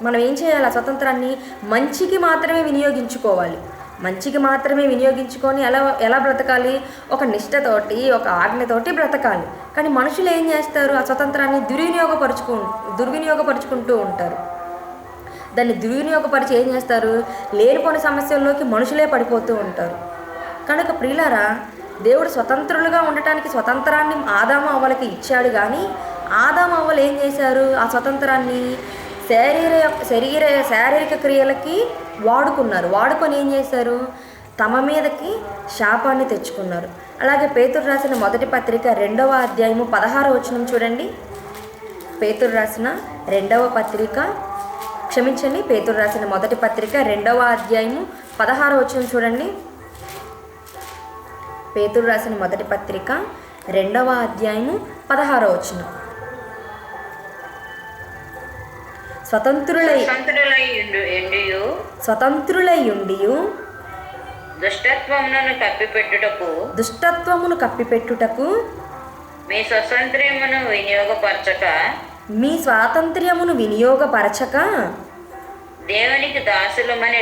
మనం ఏం చేయాలి? ఆ స్వతంత్రాన్ని మంచికి మాత్రమే వినియోగించుకోవాలి. మంచికి మాత్రమే వినియోగించుకొని ఎలా బ్రతకాలి? ఒక నిష్ఠతోటి, ఒక ఆజ్ఞతోటి బ్రతకాలి. కానీ మనుషులు ఏం చేస్తారు? ఆ స్వతంత్రాన్ని దుర్వినియోగపరుచుకుంటూ ఉంటారు. దాన్ని దుర్వినియోగపరిచి ఏం చేస్తారు? లేనిపోని సమస్యల్లోకి మనుషులే పడిపోతూ ఉంటారు. కనుక ప్రియులారా, దేవుడు స్వతంత్రులుగా ఉండటానికి స్వతంత్రాన్ని ఆదాము అవ్వలకి ఇచ్చాడు. కానీ ఆదాము అవ్వలు ఏం చేశారు? ఆ స్వతంత్రాన్ని శారీరక క్రియలకి వాడుకున్నారు. వాడుకొని ఏం చేశారు? తమ మీదకి శాపాన్ని తెచ్చుకున్నారు. అలాగే పేతురు రాసిన మొదటి పత్రిక 2వ అధ్యాయము 16వ వచనం చూడండి. పేతురు రాసిన మొదటి పత్రిక 2వ అధ్యాయము 16వ వచనం చూడండి. పేతురు రాసిన మొదటి పత్రిక 2వ అధ్యాయము 16వ వచనం. స్వతంత్రులై ఉండియు దుష్టత్వమును కప్పిపెట్టుటకు మీ స్వాతంత్ర్యమును వినియోగపరచక దేవునికి దాసులమని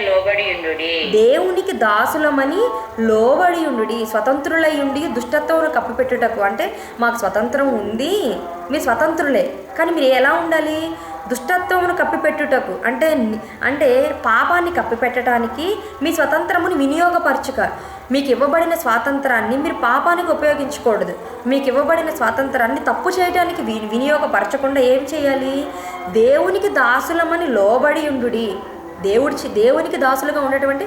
లోబడి ఉండు. స్వతంత్రులై ఉండి దుష్టత్వమును కప్పిపెట్టుటకు అంటే మాకు స్వతంత్రం ఉంది, మీరు స్వతంత్రులే, కానీ మీరు ఎలా ఉండాలి? దుష్టత్వమును కప్పిపెట్టుటకు అంటే పాపాన్ని కప్పిపెట్టడానికి మీ స్వతంత్రమును వినియోగపరచుక. మీకు ఇవ్వబడిన స్వాతంత్రాన్ని మీరు పాపానికి ఉపయోగించకూడదు. మీకు ఇవ్వబడిన స్వాతంత్రాన్ని తప్పు చేయడానికి వినియోగపరచకుండా ఏం చేయాలి? దేవునికి దాసులమని లోబడి ఉండు. దేవునికి దాసులుగా ఉండేటువంటి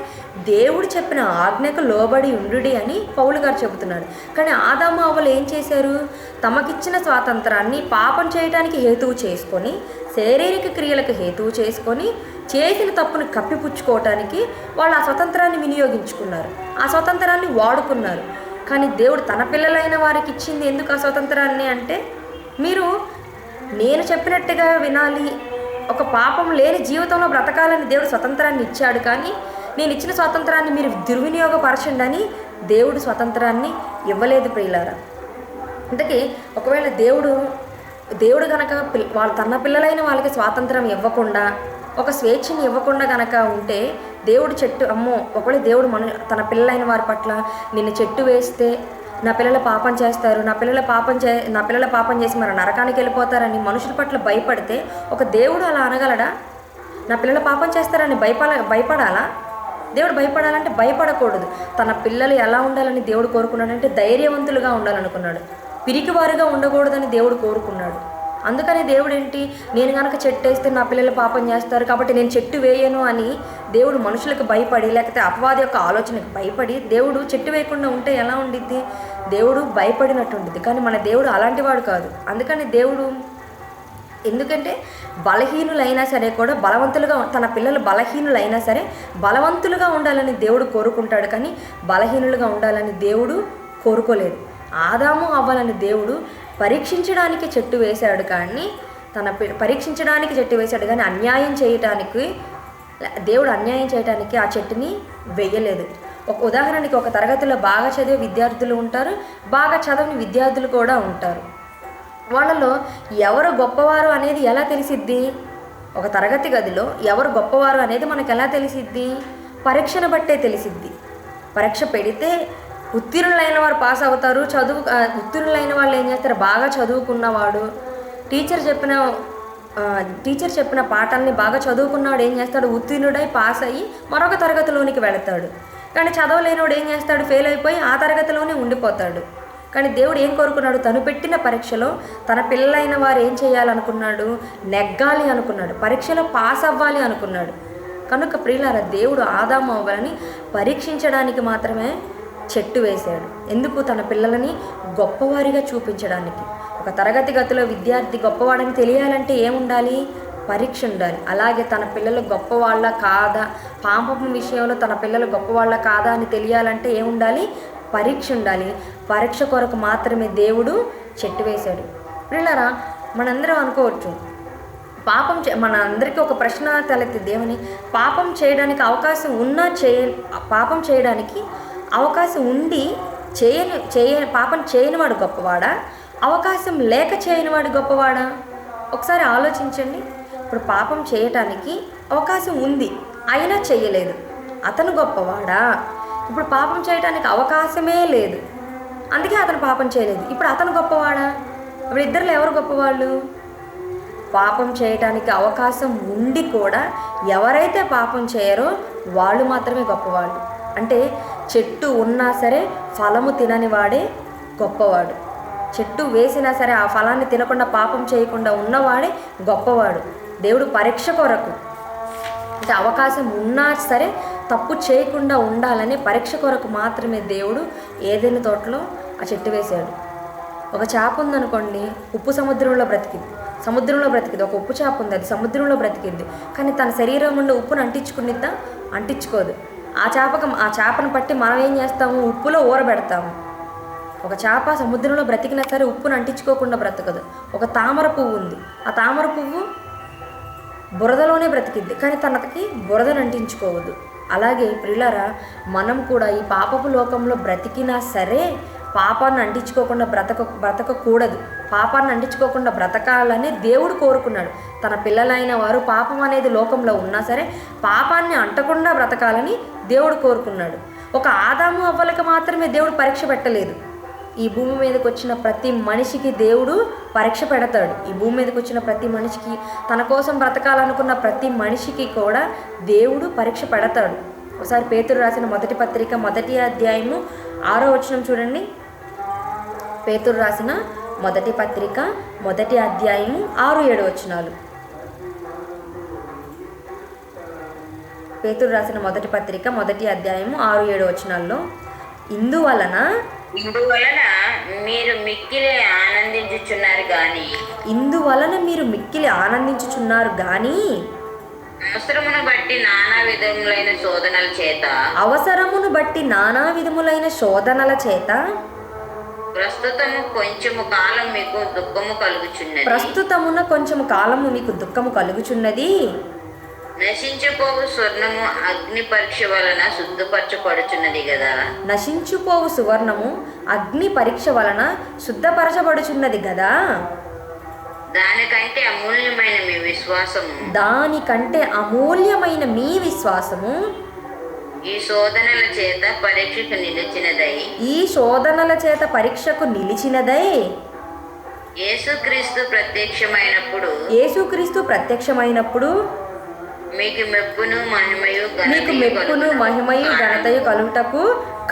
దేవుడు చెప్పిన ఆజ్ఞకు లోబడి ఉండు అని పౌలు గారు చెబుతున్నాడు. కానీ ఆదాము అవ్వలు ఏం చేశారు? తమకిచ్చిన స్వాతంత్రాన్ని పాపం చేయడానికి హేతువు చేసుకొని, శారీరక క్రియలకు హేతువు చేసుకొని, చేసిన తప్పును కప్పిపుచ్చుకోవటానికి వాళ్ళు ఆ స్వతంత్రాన్ని వినియోగించుకున్నారు, ఆ స్వతంత్రాన్ని వాడుకున్నారు. కానీ దేవుడు తన పిల్లలైన వారికి ఇచ్చింది ఎందుకు ఆ స్వతంత్రాన్ని అంటే, మీరు నేను చెప్పినట్టుగా వినాలి, ఒక పాపం లేని జీవితంలో బ్రతకాలని దేవుడు స్వతంత్రాన్ని ఇచ్చాడు. కానీ నేను ఇచ్చిన స్వాతంత్రాన్ని మీరు దుర్వినియోగపరచండి అని దేవుడు స్వతంత్రాన్ని ఇవ్వలేదు ప్రియులారా. అందుకే ఒకవేళ దేవుడు కనుక తన పిల్లలైన వాళ్ళకి స్వాతంత్రం ఇవ్వకుండా, ఒక స్వేచ్ఛని ఇవ్వకుండా కనుక ఉంటే, దేవుడు ఒకవేళ దేవుడు తన పిల్లలైన వారి పట్ల నిన్ను చెట్టు వేస్తే నా పిల్లలు పాపం చేస్తారు, నా పిల్లల పాపం చేసి మరి నరకానికి వెళ్ళిపోతారని మనుషుల పట్ల భయపడితే ఒక దేవుడు అలా అనగలడా? నా పిల్లలు పాపం చేస్తారని భయపడాలా? దేవుడు భయపడాలంటే భయపడకూడదు. తన పిల్లలు ఎలా ఉండాలని దేవుడు కోరుకున్నాడంటే ధైర్యవంతులుగా ఉండాలనుకున్నాడు, పిరికివారుగా ఉండకూడదని దేవుడు కోరుకున్నాడు. అందుకని దేవుడు ఏంటి, నేను కనుక చెట్టు వేస్తే నా పిల్లలు పాపం చేస్తారు కాబట్టి నేను చెట్టు వేయను అని దేవుడు మనుషులకు భయపడి, లేకపోతే అపవాది యొక్క ఆలోచనకు భయపడి దేవుడు చెట్టు వేయకుండా ఉంటే ఎలా ఉండిద్ది? దేవుడు భయపడినట్టు ఉండిద్ది. కానీ మన దేవుడు అలాంటి వాడు కాదు. అందుకని దేవుడు ఎందుకంటే బలహీనులైనా సరే కూడా బలవంతులుగా, తన పిల్లలు బలహీనులైనా సరే బలవంతులుగా ఉండాలని దేవుడు కోరుకుంటాడు. కానీ బలహీనులుగా ఉండాలని దేవుడు కోరుకోలేదు. ఆదాము అవ్వాలని దేవుడు పరీక్షించడానికి చెట్టు వేశాడు, కానీ పరీక్షించడానికి చెట్టు వేశాడు కానీ దేవుడు అన్యాయం చేయడానికి ఆ చెట్టుని వేయలేదు. ఒక ఉదాహరణకి, ఒక తరగతిలో బాగా చదివే విద్యార్థులు ఉంటారు, బాగా చదవని విద్యార్థులు కూడా ఉంటారు. వాళ్ళలో ఎవరు గొప్పవారు అనేది ఎలా తెలిసిద్ది? ఒక తరగతి గదిలో ఎవరు గొప్పవారు అనేది మనకు ఎలా తెలిసిద్ది? పరీక్షను బట్టే తెలిసిద్ది. పరీక్ష పెడితే ఉత్తీర్ణులైన వారు పాస్ అవుతారు. ఉత్తీర్ణులైన వాళ్ళు ఏం చేస్తారు? బాగా చదువుకున్నవాడు టీచర్ చెప్పిన పాఠాలని బాగా చదువుకున్నవాడు ఏం చేస్తాడు? ఉత్తీర్ణుడై పాస్ అయ్యి మరొక తరగతిలోనికి వెళతాడు. కానీ చదవలేనివాడు ఏం చేస్తాడు? ఫెయిల్ అయిపోయి ఆ తరగతిలోనే ఉండిపోతాడు. కానీ దేవుడు ఏం కోరుకున్నాడు? తను పెట్టిన పరీక్షలో తన పిల్లలైన వారు ఏం చేయాలనుకున్నాడు? నెగ్గాలి అనుకున్నాడు, పరీక్షలో పాస్ అవ్వాలి అనుకున్నాడు. కనుక ప్రియులారా, దేవుడు ఆదాము అవ్వాలని పరీక్షించడానికి మాత్రమే చెట్టు వేశాడు. ఎందుకు? తన పిల్లలని గొప్పవారిగా చూపించడానికి. ఒక తరగతి గదిలో విద్యార్థి గొప్పవాడని తెలియాలంటే ఏముండాలి? పరీక్ష ఉండాలి. అలాగే తన పిల్లలు గొప్పవాళ్ళ కాదా, పాపం విషయంలో తన పిల్లలు గొప్పవాళ్ళ కాదా అని తెలియాలంటే ఏముండాలి? పరీక్ష ఉండాలి. పరీక్ష కొరకు మాత్రమే దేవుడు చెట్టు వేశాడు. పిల్లరా, మనందరం అనుకోవచ్చు, మన అందరికీ ఒక ప్రశ్న తలెత్తిద్ది. ఏమని? పాపం చేయడానికి అవకాశం ఉన్నా పాపం చేయడానికి అవకాశం ఉండి పాపం చేయనివాడు గొప్పవాడా, అవకాశం లేక చేయనివాడు గొప్పవాడా? ఒకసారి ఆలోచించండి. ఇప్పుడు పాపం చేయటానికి అవకాశం ఉంది, అయినా చేయలేదు, అతను గొప్పవాడా? ఇప్పుడు పాపం చేయడానికి అవకాశమే లేదు, అందుకే అతను పాపం చేయలేదు, ఇప్పుడు అతను గొప్పవాడా? ఇప్పుడు ఇద్దరిలో ఎవరు గొప్పవాళ్ళు? పాపం చేయటానికి అవకాశం ఉండి కూడా ఎవరైతే పాపం చేయరో వాళ్ళు మాత్రమే గొప్పవాళ్ళు. అంటే చెట్టు ఉన్నా సరే ఫలము తినని వాడే గొప్పవాడు. చెట్టు వేసినా సరే ఆ ఫలాన్ని తినకుండా పాపం చేయకుండా ఉన్నవాడే గొప్పవాడు. దేవుడు పరీక్ష కొరకు అంటే అవకాశం ఉన్నా సరే తప్పు చేయకుండా ఉండాలనే పరీక్ష కొరకు మాత్రమే దేవుడు ఏదైనా తోటలో ఆ చెట్టు వేశాడు. ఒక చేప ఉందనుకోండి, ఉప్పు సముద్రంలో బ్రతికింది, ఒక ఉప్పు చేప ఉంది, అది సముద్రంలో బ్రతికింది. కానీ తన శరీరం నుండి ఉప్పును అంటించుకునిద్దా? అంటించుకోదు. ఆ చేపను పట్టి మనం ఏం చేస్తాము? ఉప్పులో ఊరబెడతాము. ఒక చేప సముద్రంలో బ్రతికినా సరే ఉప్పును అంటించుకోకుండా బ్రతకదు. ఒక తామర పువ్వు ఉంది, ఆ తామర పువ్వు బురదలోనే బ్రతికిద్ది, కానీ తనకి బురదను అంటించుకోవద్దు. అలాగే ప్రియులారా, మనం కూడా ఈ పాపపు లోకంలో బ్రతికినా సరే పాపాన్ని అంటించుకోకుండా బ్రతకకూడదు. పాపాన్ని అంటించుకోకుండా బ్రతకాలని దేవుడు కోరుకున్నాడు. తన పిల్లలైన వారు పాపం అనేది లోకంలో ఉన్నా సరే పాపాన్ని అంటకుండా బ్రతకాలని దేవుడు కోరుకున్నాడు. ఒక ఆదాము అవ్వలకు మాత్రమే దేవుడు పరీక్ష పెట్టలేదు. ఈ భూమి మీదకి వచ్చిన ప్రతి మనిషికి దేవుడు పరీక్ష పెడతాడు. ఈ భూమి మీదకి వచ్చిన ప్రతి మనిషికి, తన కోసం బ్రతకాలనుకున్న ప్రతి మనిషికి కూడా దేవుడు పరీక్ష పెడతాడు. ఒకసారి పేతురు రాసిన మొదటి పత్రిక 1వ అధ్యాయము 6వ వచనం చూడండి. పేతురు రాసిన మొదటి పత్రిక 1వ అధ్యాయము 6-7 వచనాలు. పేతురు రాసిన మొదటి పత్రిక 1వ అధ్యాయము 6-7 వచనాల్లో, ఇందువలన మీరు మిక్కిలి ఆనందించుచున్నారు గాని అవసరమును బట్టి నానా విధములైన శోధనల చేత ప్రస్తుతమున కొంచెము కాలము మీకు దుఃఖము కలుగుచున్నది. నశించిపోవు సువర్ణము అగ్ని పరీక్ష వలన శుద్ధపరచబడుచున్నది గదా. దానికంటే అమూల్యమైన మీ విశ్వాసము ఈ శోధనల చేత పరీక్షకు నిలిచినదై యేసుక్రీస్తు ప్రత్యక్షమైనప్పుడు మీకు మెప్పును మహిమయు ఘనతయు కలుగుటకు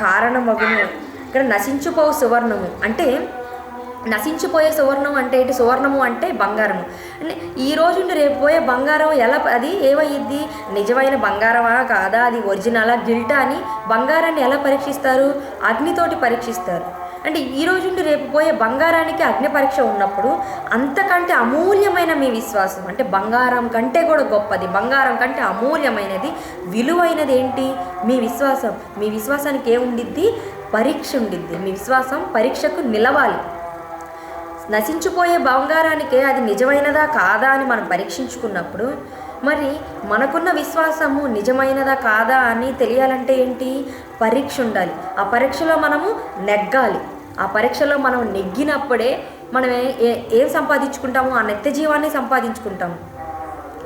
కారణమగును. ఇక్కడ నశించిపోవు సువర్ణము అంటే, నశించిపోయే సువర్ణం అంటే ఏంటి? సువర్ణము అంటే బంగారము. అంటే ఈ రోజు నుండి రేపు పోయే బంగారం అది ఏమయ్యిద్ది? నిజమైన బంగారమా కాదా, అది ఒరిజినలా గిల్టా అని బంగారాన్ని ఎలా పరీక్షిస్తారు? అగ్నితోటి పరీక్షిస్తారు. అంటే ఈ రోజు నుండి రేపు పోయే బంగారానికి అగ్ని పరీక్ష ఉన్నప్పుడు అంతకంటే అమూల్యమైన మీ విశ్వాసం, అంటే బంగారం కంటే కూడా గొప్పది, బంగారం కంటే అమూల్యమైనది, విలువైనది ఏంటి? మీ విశ్వాసం. మీ విశ్వాసానికి ఏముండిద్ది? పరీక్ష ఉండిద్ది. మీ విశ్వాసం పరీక్షకు నిలవాలి. నశించిపోయే బంగారానికే అది నిజమైనదా కాదా అని మనం పరీక్షించుకున్నప్పుడు, మరి మనకున్న విశ్వాసము నిజమైనదా కాదా అని తెలియాలంటే ఏంటి? పరీక్ష ఉండాలి. ఆ పరీక్షలో మనము నెగ్గాలి. ఆ పరీక్షలో మనం నెగ్గినప్పుడే మనం ఏం సంపాదించుకుంటాము? ఆ నిత్య జీవాన్ని సంపాదించుకుంటాము.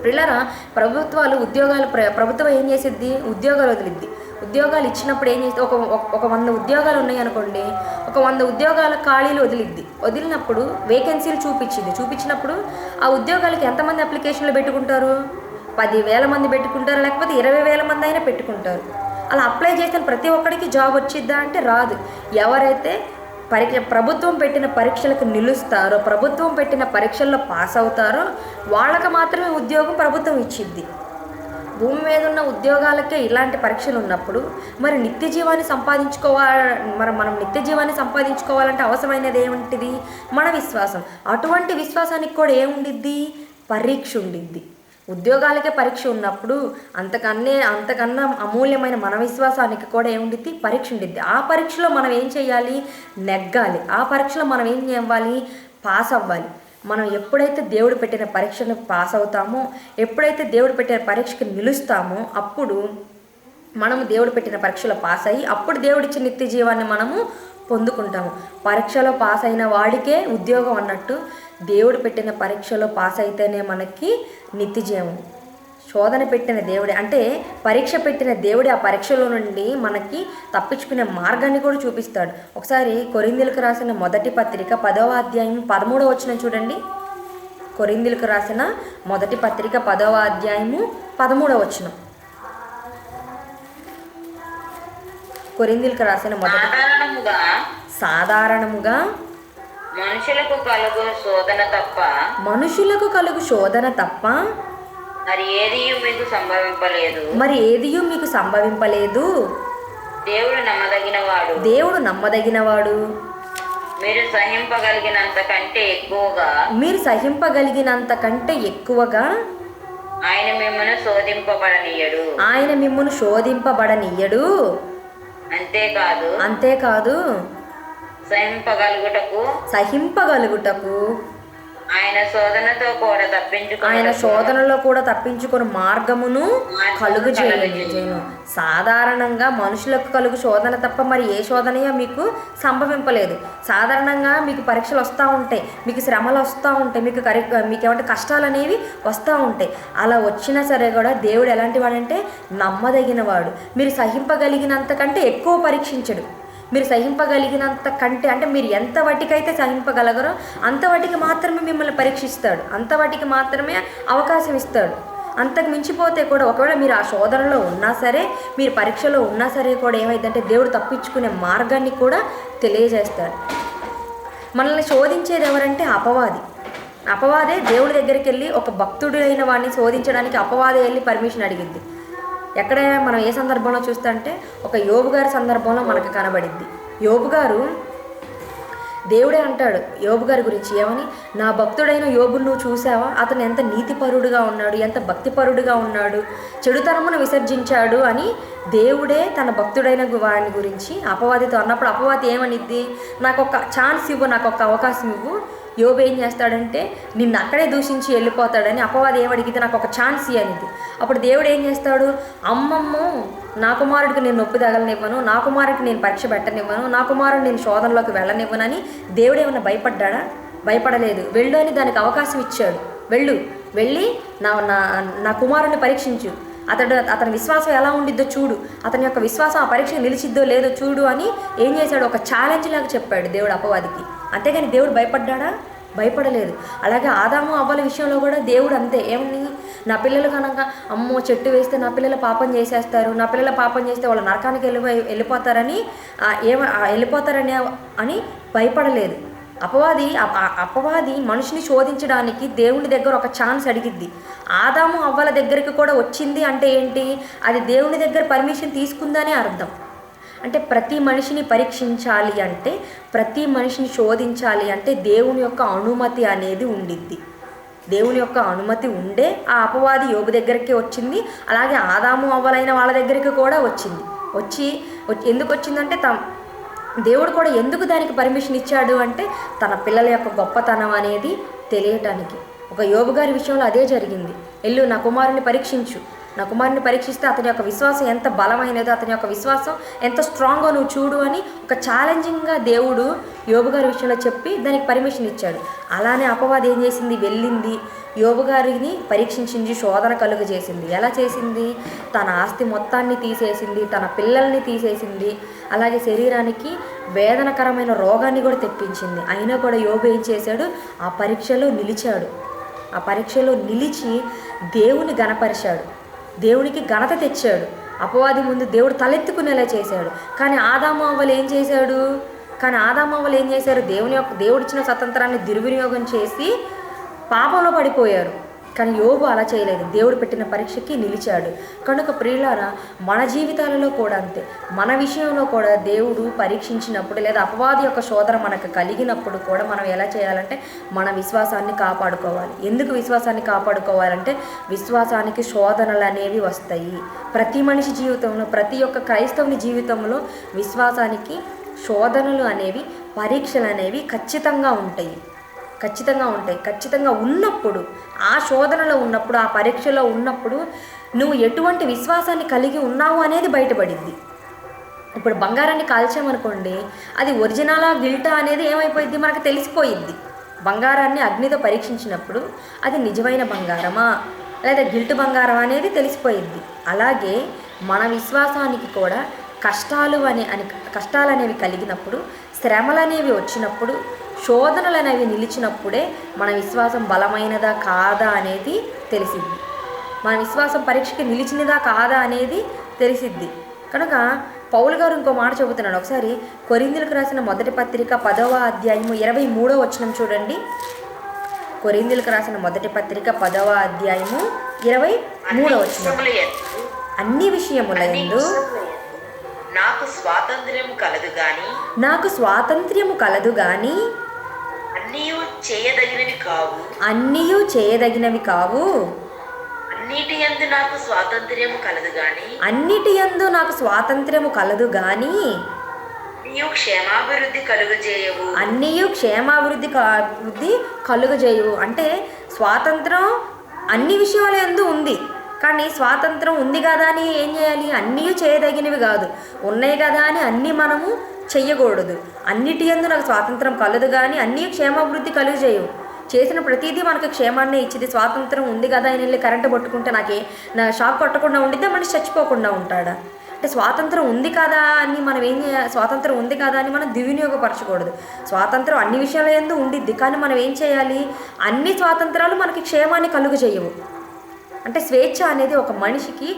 పిల్లరా, ప్రభుత్వం ఏం చేసిద్ది? ఉద్యోగాలు వదిలిద్ది. ఉద్యోగాలు ఇచ్చినప్పుడు ఏం చేస్తుంది? ఒక 100 ఉద్యోగాలు ఉన్నాయి అనుకోండి, ఒక 100 ఉద్యోగాల ఖాళీలు వదిలినప్పుడు వేకెన్సీలు చూపించినప్పుడు ఆ ఉద్యోగాలకి ఎంతమంది అప్లికేషన్లు పెట్టుకుంటారు? 10,000 మంది పెట్టుకుంటారు, లేకపోతే 20,000 మంది అయినా పెట్టుకుంటారు. అలా అప్లై చేసిన ప్రతి ఒక్కడికి జాబ్ వచ్చిద్దా అంటే రాదు. ఎవరైతే ప్రభుత్వం పెట్టిన పరీక్షలకు నిలుస్తారో, ప్రభుత్వం పెట్టిన పరీక్షల్లో పాస్ అవుతారో వాళ్ళకి మాత్రమే ఉద్యోగం ప్రభుత్వం ఇచ్చిద్ది. భూమి మీద ఉన్న ఉద్యోగాలకే ఇలాంటి పరీక్షలు ఉన్నప్పుడు మరి మనం నిత్య జీవాన్ని సంపాదించుకోవాలంటే అవసరమైనది ఏముంటుంది? మన విశ్వాసం. అటువంటి విశ్వాసానికి కూడా ఏముండిద్ది? పరీక్ష ఉండిద్ది. ఉద్యోగాలకే పరీక్ష ఉన్నప్పుడు అంతకన్నా అమూల్యమైన మన విశ్వాసానికి కూడా ఏముండిద్ది? పరీక్ష ఉండిద్ది. ఆ పరీక్షలో మనం ఏం చేయాలి? నెగ్గాలి. ఆ పరీక్షలో మనం ఏం చేయాలి? పాస్ అవ్వాలి. మనం ఎప్పుడైతే దేవుడు పెట్టిన పరీక్షను పాస్ అవుతామో, ఎప్పుడైతే దేవుడు పెట్టిన పరీక్షకు నిలుస్తామో, అప్పుడు మనము దేవుడు పెట్టిన పరీక్షలో పాస్ అయ్యి అప్పుడు దేవుడిచ్చిన నిత్య జీవాన్ని మనము పొందుకుంటాము. పరీక్షలో పాస్ అయిన వాడికే ఉద్యోగం అన్నట్టు దేవుడు పెట్టిన పరీక్షలో పాస్ అయితేనే మనకి నిత్య జీవం. శోధన పెట్టిన దేవుడే, అంటే పరీక్ష పెట్టిన దేవుడే ఆ పరీక్షలో నుండి మనకి తప్పించుకునే మార్గాన్ని కూడా చూపిస్తాడు. ఒకసారి కొరింథీయులకు రాసిన మొదటి పత్రిక 10వ అధ్యాయం 13వ వచనం చూడండి. కొరింథీయులకు రాసిన మొదటి పత్రిక 10వ అధ్యాయము 13వ వచనం. కొరింథీయులకు రాసిన సాధారణముగా మనుషులకు కలుగు శోధన తప్ప మరి ఏదియు మీకు సంభవింపలేదు. మరి ఏదియూ మీకు సంభవింపలేదు. దేవుడు నమ్మదగినవాడు. దేవుడు నమ్మదగినవాడు. మీరు సహింపగలిగినంత కంటే ఎక్కువగా మీరు సహింపగలిగినంత కంటే ఎక్కువగా ఆయన మిమ్మల్ని శోధింపబడనీయడు. ఆయన మిమ్మును శోధింపబడనీయడు. అంతేకాదు సహింపగలుగుటకు ఆయన శోధనలో కూడా తప్పించుకొని మార్గమును కలుగు చేయను. సాధారణంగా మనుషులకు కలుగు శోధన తప్ప మరి ఏ శోధనయో మీకు సంభవింపలేదు. సాధారణంగా మీకు పరీక్షలు వస్తూ ఉంటాయి, మీకు శ్రమలు వస్తూ ఉంటాయి, మీకు ఏమంటే కష్టాలు అనేవి వస్తూ ఉంటాయి. అలా వచ్చినా సరే కూడా దేవుడు ఎలాంటి వాడంటే నమ్మదగినవాడు. మీరు సహింపగలిగినంత కంటే ఎక్కువ పరీక్షించడు. మీరు సహింపగలిగినంత కంటే అంటే మీరు ఎంత వాటికైతే సహింపగలగరో అంత వాటికి మాత్రమే మిమ్మల్ని పరీక్షిస్తాడు, అంత వాటికి మాత్రమే అవకాశం ఇస్తాడు. అంతకు మించిపోతే కూడా ఒకవేళ మీరు ఆ శోధనలో ఉన్నా సరే, మీరు పరీక్షలో ఉన్నా సరే కూడా ఏమైందంటే దేవుడు తప్పించుకునే మార్గాన్ని కూడా తెలియజేస్తాడు. మనల్ని శోధించేది ఎవరంటే అపవాదే దేవుడి దగ్గరికి వెళ్ళి ఒక భక్తుడు అయిన వాడిని శోధించడానికి అపవాదే వెళ్ళి పర్మిషన్ అడిగింది. ఎక్కడ మనం ఏ సందర్భంలో చూస్తుంటే ఒక యోబు గారి సందర్భంలో మనకు కనబడింది. యోబు గారు దేవుడే అంటాడు యోబు గారి గురించి ఏమని, నా భక్తుడైన యోబును నువ్వు చూసావా, అతను ఎంత నీతిపరుడుగా ఉన్నాడు, ఎంత భక్తిపరుడుగా ఉన్నాడు, చెడుతనమును విసర్జించాడు అని దేవుడే తన భక్తుడైన వాడిని గురించి అపవాదితో అన్నప్పుడు అపవాది ఏమనిద్ది, నాకు ఒక ఛాన్స్ ఇవ్వు, నాకు ఒక అవకాశం ఇవ్వు. యోబు ఏం చేస్తాడంటే నిన్ను అక్కడే దూషించి వెళ్ళిపోతాడని అపవాది ఏమడిగితే నాకు ఒక ఛాన్స్ ఇవ్వనిది. అప్పుడు దేవుడు ఏం చేస్తాడు, అమ్మమ్మో నా కుమారుడికి నేను నొప్పి తగలనివ్వను, నా కుమారుడికి నేను పరీక్ష పెట్టనివ్వను, నా కుమారుడు నేను శోధనలోకి వెళ్ళనివ్వనని దేవుడు ఏమన్నా భయపడ్డాడా? భయపడలేదు. వెళ్ళు అని దానికి అవకాశం ఇచ్చాడు. వెళ్ళి నా కుమారుడిని పరీక్షించు, అతని విశ్వాసం ఎలా ఉండిద్దో చూడు, అతని యొక్క విశ్వాసం ఆ పరీక్ష నిలిచిద్దో లేదో చూడు అని ఏం చేశాడు, ఒక ఛాలెంజ్ లాగా చెప్పాడు దేవుడు అపవాదికి. అంతేగాని దేవుడు భయపడ్డాడా? భయపడలేదు. అలాగే ఆదాము అవ్వల విషయంలో కూడా దేవుడు అంతే. ఏమని, నా పిల్లలు కనుక అమ్మో చెట్టు వేస్తే నా పిల్లలు పాపం చేసేస్తారు, నా పిల్లలు పాపం చేస్తే వాళ్ళు నరకానికి వెళ్ళిపోతారని అని భయపడలేదు. అపవాది మనిషిని శోధించడానికి దేవుని దగ్గర ఒక ఛాన్స్ అడిగిద్ది. ఆదాము అవ్వల దగ్గరికి కూడా వచ్చింది అంటే ఏంటి, అది దేవుని దగ్గర పర్మిషన్ తీసుకుందనే అర్థం. అంటే ప్రతి మనిషిని పరీక్షించాలి అంటే, ప్రతి మనిషిని శోధించాలి అంటే దేవుని యొక్క అనుమతి అనేది ఉండిద్ది. దేవుని యొక్క అనుమతి ఉండే ఆ అపవాది యోబు దగ్గరికి వచ్చింది. అలాగే ఆదాము అవ్వలైన వాళ్ళ దగ్గరికి కూడా వచ్చి ఎందుకు వచ్చిందంటే దేవుడు కూడా ఎందుకు దానికి పర్మిషన్ ఇచ్చాడు అంటే తన పిల్లల యొక్క గొప్పతనం అనేది తెలియటానికి. ఒక యోబు గారి విషయంలో అదే జరిగింది. వెళ్ళు నా కుమారుని పరీక్షించు, నా కుమారుని పరీక్షిస్తే అతని యొక్క విశ్వాసం ఎంత బలమైనదో, అతని యొక్క విశ్వాసం ఎంత స్ట్రాంగో నువ్వు చూడు అని ఒక ఛాలెంజింగ్గా దేవుడు యోబు గారి విషయంలో చెప్పి దానికి పర్మిషన్ ఇచ్చాడు. అలానే అపవాది ఏం చేసింది, వెళ్ళింది యోబు గారిని పరీక్షించింది, శోధన కలుగ చేసింది. ఎలా చేసింది, తన ఆస్తి మొత్తాన్ని తీసేసింది, తన పిల్లల్ని తీసేసింది, అలాగే శరీరానికి వేదనకరమైన రోగాన్ని కూడా తెప్పించింది. అయినా కూడా యోబు ఏం చేశాడు, ఆ పరీక్షలో నిలిచాడు. ఆ పరీక్షలో నిలిచి దేవుని గణపరిచాడు, దేవునికి ఘనత తెచ్చాడు. అపవాది ముందు దేవుడు తలెత్తుకునేలా చేశాడు. కానీ ఆదాము అవ్వలు ఏం చేశారు, దేవుడిచ్చిన స్వతంత్రాన్ని దుర్వినియోగం చేసి పాపంలో పడిపోయారు. కానీ యోబు అలా చేయలేదు, దేవుడు పెట్టిన పరీక్షకి నిలిచాడు. కనుక ప్రియులారా, మన జీవితాలలో కూడా అంతే. మన విషయంలో కూడా దేవుడు పరీక్షించినప్పుడు లేదా అపవాది యొక్క శోధన మనకు కలిగినప్పుడు కూడా మనం ఎలా చేయాలంటే మన విశ్వాసాన్ని కాపాడుకోవాలి. ఎందుకు విశ్వాసాన్ని కాపాడుకోవాలంటే విశ్వాసానికి శోధనలు అనేవి వస్తాయి. ప్రతి మనిషి జీవితంలో, ప్రతి ఒక్క క్రైస్తవుని జీవితంలో విశ్వాసానికి శోధనలు అనేవి, పరీక్షలు అనేవి ఖచ్చితంగా ఉంటాయి. ఖచ్చితంగా ఉన్నప్పుడు, ఆ శోధనలో ఉన్నప్పుడు, ఆ పరీక్షలో ఉన్నప్పుడు నువ్వు ఎటువంటి విశ్వాసాన్ని కలిగి ఉన్నావు అనేది బయటపడింది. ఇప్పుడు బంగారాన్ని కాల్చామనుకోండి, అది ఒరిజినలా గిల్టా అనేది ఏమైపోయింది, మనకు తెలిసిపోయింది. బంగారాన్ని అగ్నితో పరీక్షించినప్పుడు అది నిజమైన బంగారమా లేదా గిల్టు బంగారం అనేది తెలిసిపోయింది. అలాగే మన విశ్వాసానికి కూడా కష్టాలు అనేవి కలిగినప్పుడు, శ్రమలు అనేవి వచ్చినప్పుడు, శోధనలు అనేవి నిలిచినప్పుడే మన విశ్వాసం బలమైనదా కాదా అనేది తెలిసిద్ది. మన విశ్వాసం పరీక్షకి నిలిచినదా కాదా అనేది తెలిసిద్ది. కనుక పౌలు గారు ఇంకో మాట చెబుతున్నాడు. ఒకసారి కొరింథీయులకు రాసిన మొదటి పత్రిక 10వ అధ్యాయము 23వ వచనం చూడండి. కొరింథీయులకు రాసిన మొదటి పత్రిక 10వ అధ్యాయము 23వ వచనం. అన్ని విషయముల యందు నాకు స్వాతంత్ర్యం కలదు గాని నాకు స్వాతంత్ర్యము కలదు గాని అన్నీయు చేయదగినవి కావు. అన్నీయు చేయదగినవి కావు. అన్నిటి యందు నాకు స్వాతంత్ర్యము కలదు గాని అన్నిటి యందు నాకు స్వాతంత్ర్యము కలదు గాని నీవు క్షేమాభివృద్ధి కలుగజేయవు. అన్నీయు క్షేమాభివృద్ధి కలుగజేయు. అంటే స్వాతంత్రం అన్ని విషయాల యందు ఉంది, కానీ స్వాతంత్రం ఉంది కదా అని ఏం చేయాలి? అన్నీ చేయదగినవి కాదు, ఉన్నాయి కదా అని అన్నీ మనము చెయ్యకూడదు. అన్నిటి యందు నాకు స్వాతంత్రం కలదు కానీ అన్నీ క్షేమాభివృద్ధి కలుగజేయవు. చేసిన ప్రతిదీ మనకు క్షేమాన్నే ఇచ్చింది. స్వాతంత్రం ఉంది కదా అని వెళ్ళి కరెంటు పట్టుకుంటే నా షాక్ కొట్టకుండా ఉండిద్దా, మనిషి చచ్చిపోకుండా ఉంటాడా? అంటే స్వాతంత్రం ఉంది కదా అని మనం ఏం చేయాలి? స్వాతంత్రం ఉంది కదా అని మనం దుర్వినియోగపరచకూడదు. స్వాతంత్రం అన్ని విషయాల యందు ఉండిద్ది, కానీ మనం ఏం చేయాలి? అన్ని స్వాతంత్రాలు మనకి క్షేమాన్ని కలుగజేయవు. అంటే స్వేచ్ఛ అనేది ఒక మనిషికి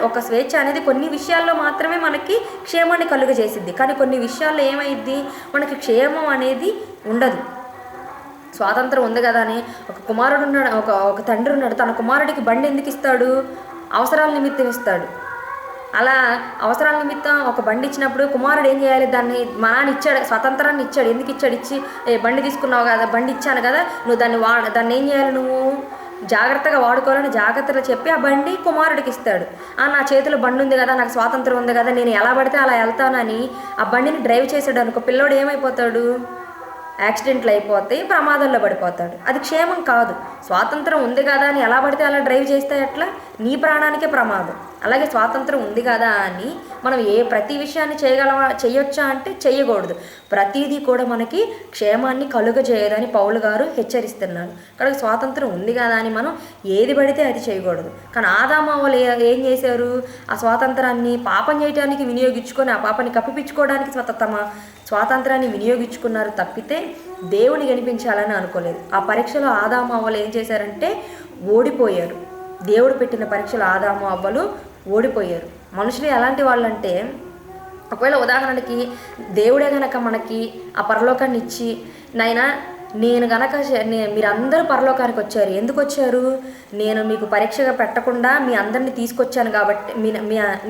ఒక స్వేచ్ఛ అనేది కొన్ని విషయాల్లో మాత్రమే మనకి క్షేమాన్ని కలుగజేసిద్ది, కానీ కొన్ని విషయాల్లో ఏమైద్ది? మనకి క్షేమం అనేది ఉండదు. స్వాతంత్రం ఉంది కదా అని ఒక కుమారుడు ఉన్నాడు, ఒక తండ్రి ఉన్నాడు, తన కుమారుడికి బండి ఎందుకు ఇస్తాడు? అవసరాల నిమిత్తం ఇస్తాడు. అలా అవసరాల నిమిత్తం ఒక బండి ఇచ్చినప్పుడు కుమారుడు ఏం చేయాలి? దాన్ని మా నాన్న ఇచ్చాడు, స్వతంత్రాన్ని ఇచ్చాడు. ఎందుకు ఇచ్చాడు? ఇచ్చి బండి తీసుకున్నావు కదా, బండి ఇచ్చాను కదా, నువ్వు దాన్ని ఏం చేయాలి? నువ్వు జాగ్రత్తగా వాడుకోవాలని జాగ్రత్తగా చెప్పి ఆ బండి కుమారుడికి ఇస్తాడు. నా చేతిలో బండి ఉంది కదా, నాకు స్వాతంత్రం ఉంది కదా, నేను ఎలా పడితే అలా వెళ్తానని ఆ బండిని డ్రైవ్ చేసాడు అనుకో, పిల్లోడు ఏమైపోతాడు? యాక్సిడెంట్లు అయిపోతాయి, ప్రమాదంలో పడిపోతాడు. అది క్షేమం కాదు. స్వాతంత్రం ఉంది కదా అని ఎలా పడితే అలా డ్రైవ్ చేస్తే ఎట్లా? నీ ప్రాణానికే ప్రమాదం. అలాగే స్వాతంత్రం ఉంది కదా అని మనం ప్రతి విషయాన్ని చేయొచ్చా అంటే చేయకూడదు. ప్రతిదీ కూడా మనకి క్షేమాన్ని కలుగజేయదని పౌలు గారు హెచ్చరిస్తున్నారు. ఇక్కడ స్వాతంత్రం ఉంది కదా అని మనం ఏది పడితే అది చేయకూడదు. కానీ ఆదాము వాళ్ళు ఏం చేశారు? ఆ స్వాతంత్రాన్ని పాపం చేయడానికి వినియోగించుకొని ఆ పాపాన్ని కప్పిపించుకోవడానికి తమ స్వాతంత్రాన్ని వినియోగించుకున్నారు తప్పితే దేవుని గెలిపించాలని అనుకోలేదు. ఆ పరీక్షలో ఆదాము అవ్వలు ఏం చేశారంటే ఓడిపోయారు. దేవుడు పెట్టిన పరీక్షలో ఆదాము అవ్వలు ఓడిపోయారు. మనుషులు ఎలాంటి వాళ్ళంటే, ఒకవేళ ఉదాహరణకి దేవుడే గనక మనకి ఆ పరలోకాన్ని ఇచ్చి, నాయనా నేను గనక మీరందరూ పరలోకానికి వచ్చారు, ఎందుకు వచ్చారు? నేను మీకు పరీక్షగా పెట్టకుండా మీ అందరినీ తీసుకొచ్చాను కాబట్టి,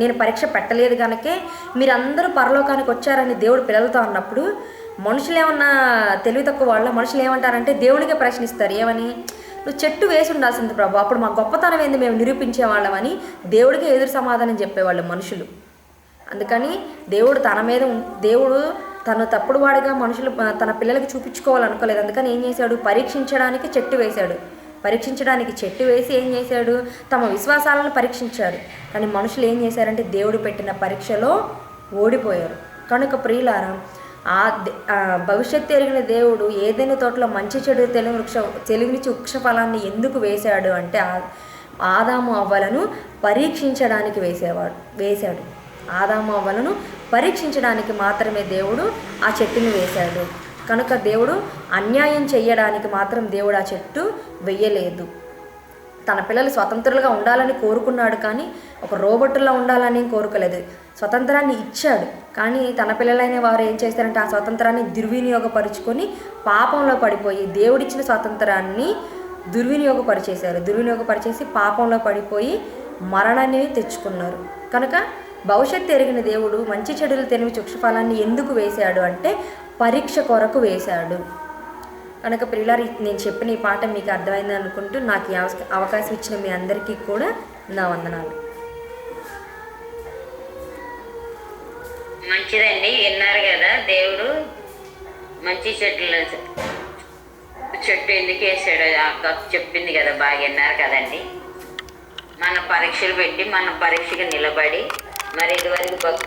నేను పరీక్ష పెట్టలేదు కనుకే మీరందరూ పరలోకానికి వచ్చారని దేవుడు పిల్లలతో అన్నప్పుడు మనుషులు ఏమన్నా తెలివి తక్కువ వాళ్ళ? మనుషులు ఏమంటారంటే దేవునికే ప్రశ్నిస్తారు. ఏమని? నువ్వు చెట్టు వేసి ఉండాల్సింది ప్రభు, అప్పుడు మా గొప్పతనం ఏంది మేము నిరూపించేవాళ్ళమని దేవుడికి ఎదురు సమాధానం చెప్పేవాళ్ళు మనుషులు. అందుకని దేవుడు తను తప్పుడు వాడిగా మనుషులు తన పిల్లలకి చూపించుకోవాలనుకోలేదు. అందుకని ఏం చేశాడు? పరీక్షించడానికి చెట్టు వేశాడు. పరీక్షించడానికి చెట్టు వేసి ఏం చేశాడు? తమ విశ్వాసాలను పరీక్షించాడు. కానీ మనుషులు ఏం చేశారంటే దేవుడు పెట్టిన పరీక్షలో ఓడిపోయారు. కనుక ప్రియులారా, భవిష్యత్తు ఎరిగిన దేవుడు ఏదైనా తోటలో మంచి చెడు తెలివినిచ్చి వృక్ష ఫలాన్ని ఎందుకు వేశాడు అంటే ఆదాము అవ్వలను పరీక్షించడానికి వేశాడు. ఆదాము అవ్వలను పరీక్షించడానికి మాత్రమే దేవుడు ఆ చెట్టుని వేశాడు. కనుక దేవుడు అన్యాయం చెయ్యడానికి మాత్రం దేవుడు ఆ చెట్టు వెయ్యలేదు. తన పిల్లలు స్వతంత్రులుగా ఉండాలని కోరుకున్నాడు, కానీ ఒక రోబోట్టులా ఉండాలని కోరుకోలేదు. స్వతంత్రాన్ని ఇచ్చాడు, కానీ తన పిల్లలైన వారు ఏం చేస్తారంటే ఆ స్వతంత్రాన్ని దుర్వినియోగపరుచుకొని పాపంలో పడిపోయి దేవుడిచ్చిన స్వాతంత్రాన్ని దుర్వినియోగపరిచేసి పాపంలో పడిపోయి మరణాన్ని తెచ్చుకున్నారు. కనుక భవిష్యత్తు ఎరిగిన దేవుడు మంచి చెడులు తెలివి వృక్షఫలాన్ని ఎందుకు వేశాడు అంటే పరీక్ష కొరకు వేశాడు. కనుక ప్రియులారా, నేను చెప్పిన ఈ పాఠం మీకు అర్థమైంది అనుకుంటూ నాకు ఈ అవకాశం ఇచ్చిన మీ అందరికీ కూడా నా వందనాలు. మంచిదండి, విన్నారు కదా. దేవుడు మంచి చెట్టు ఎందుకు వేసాడో అక్క చెప్పింది కదా, బాగా విన్నారు కదండి. మన పరీక్షలు పెట్టి మన పరీక్షకు నిలబడి మరి ఇదివరకు భక్తులు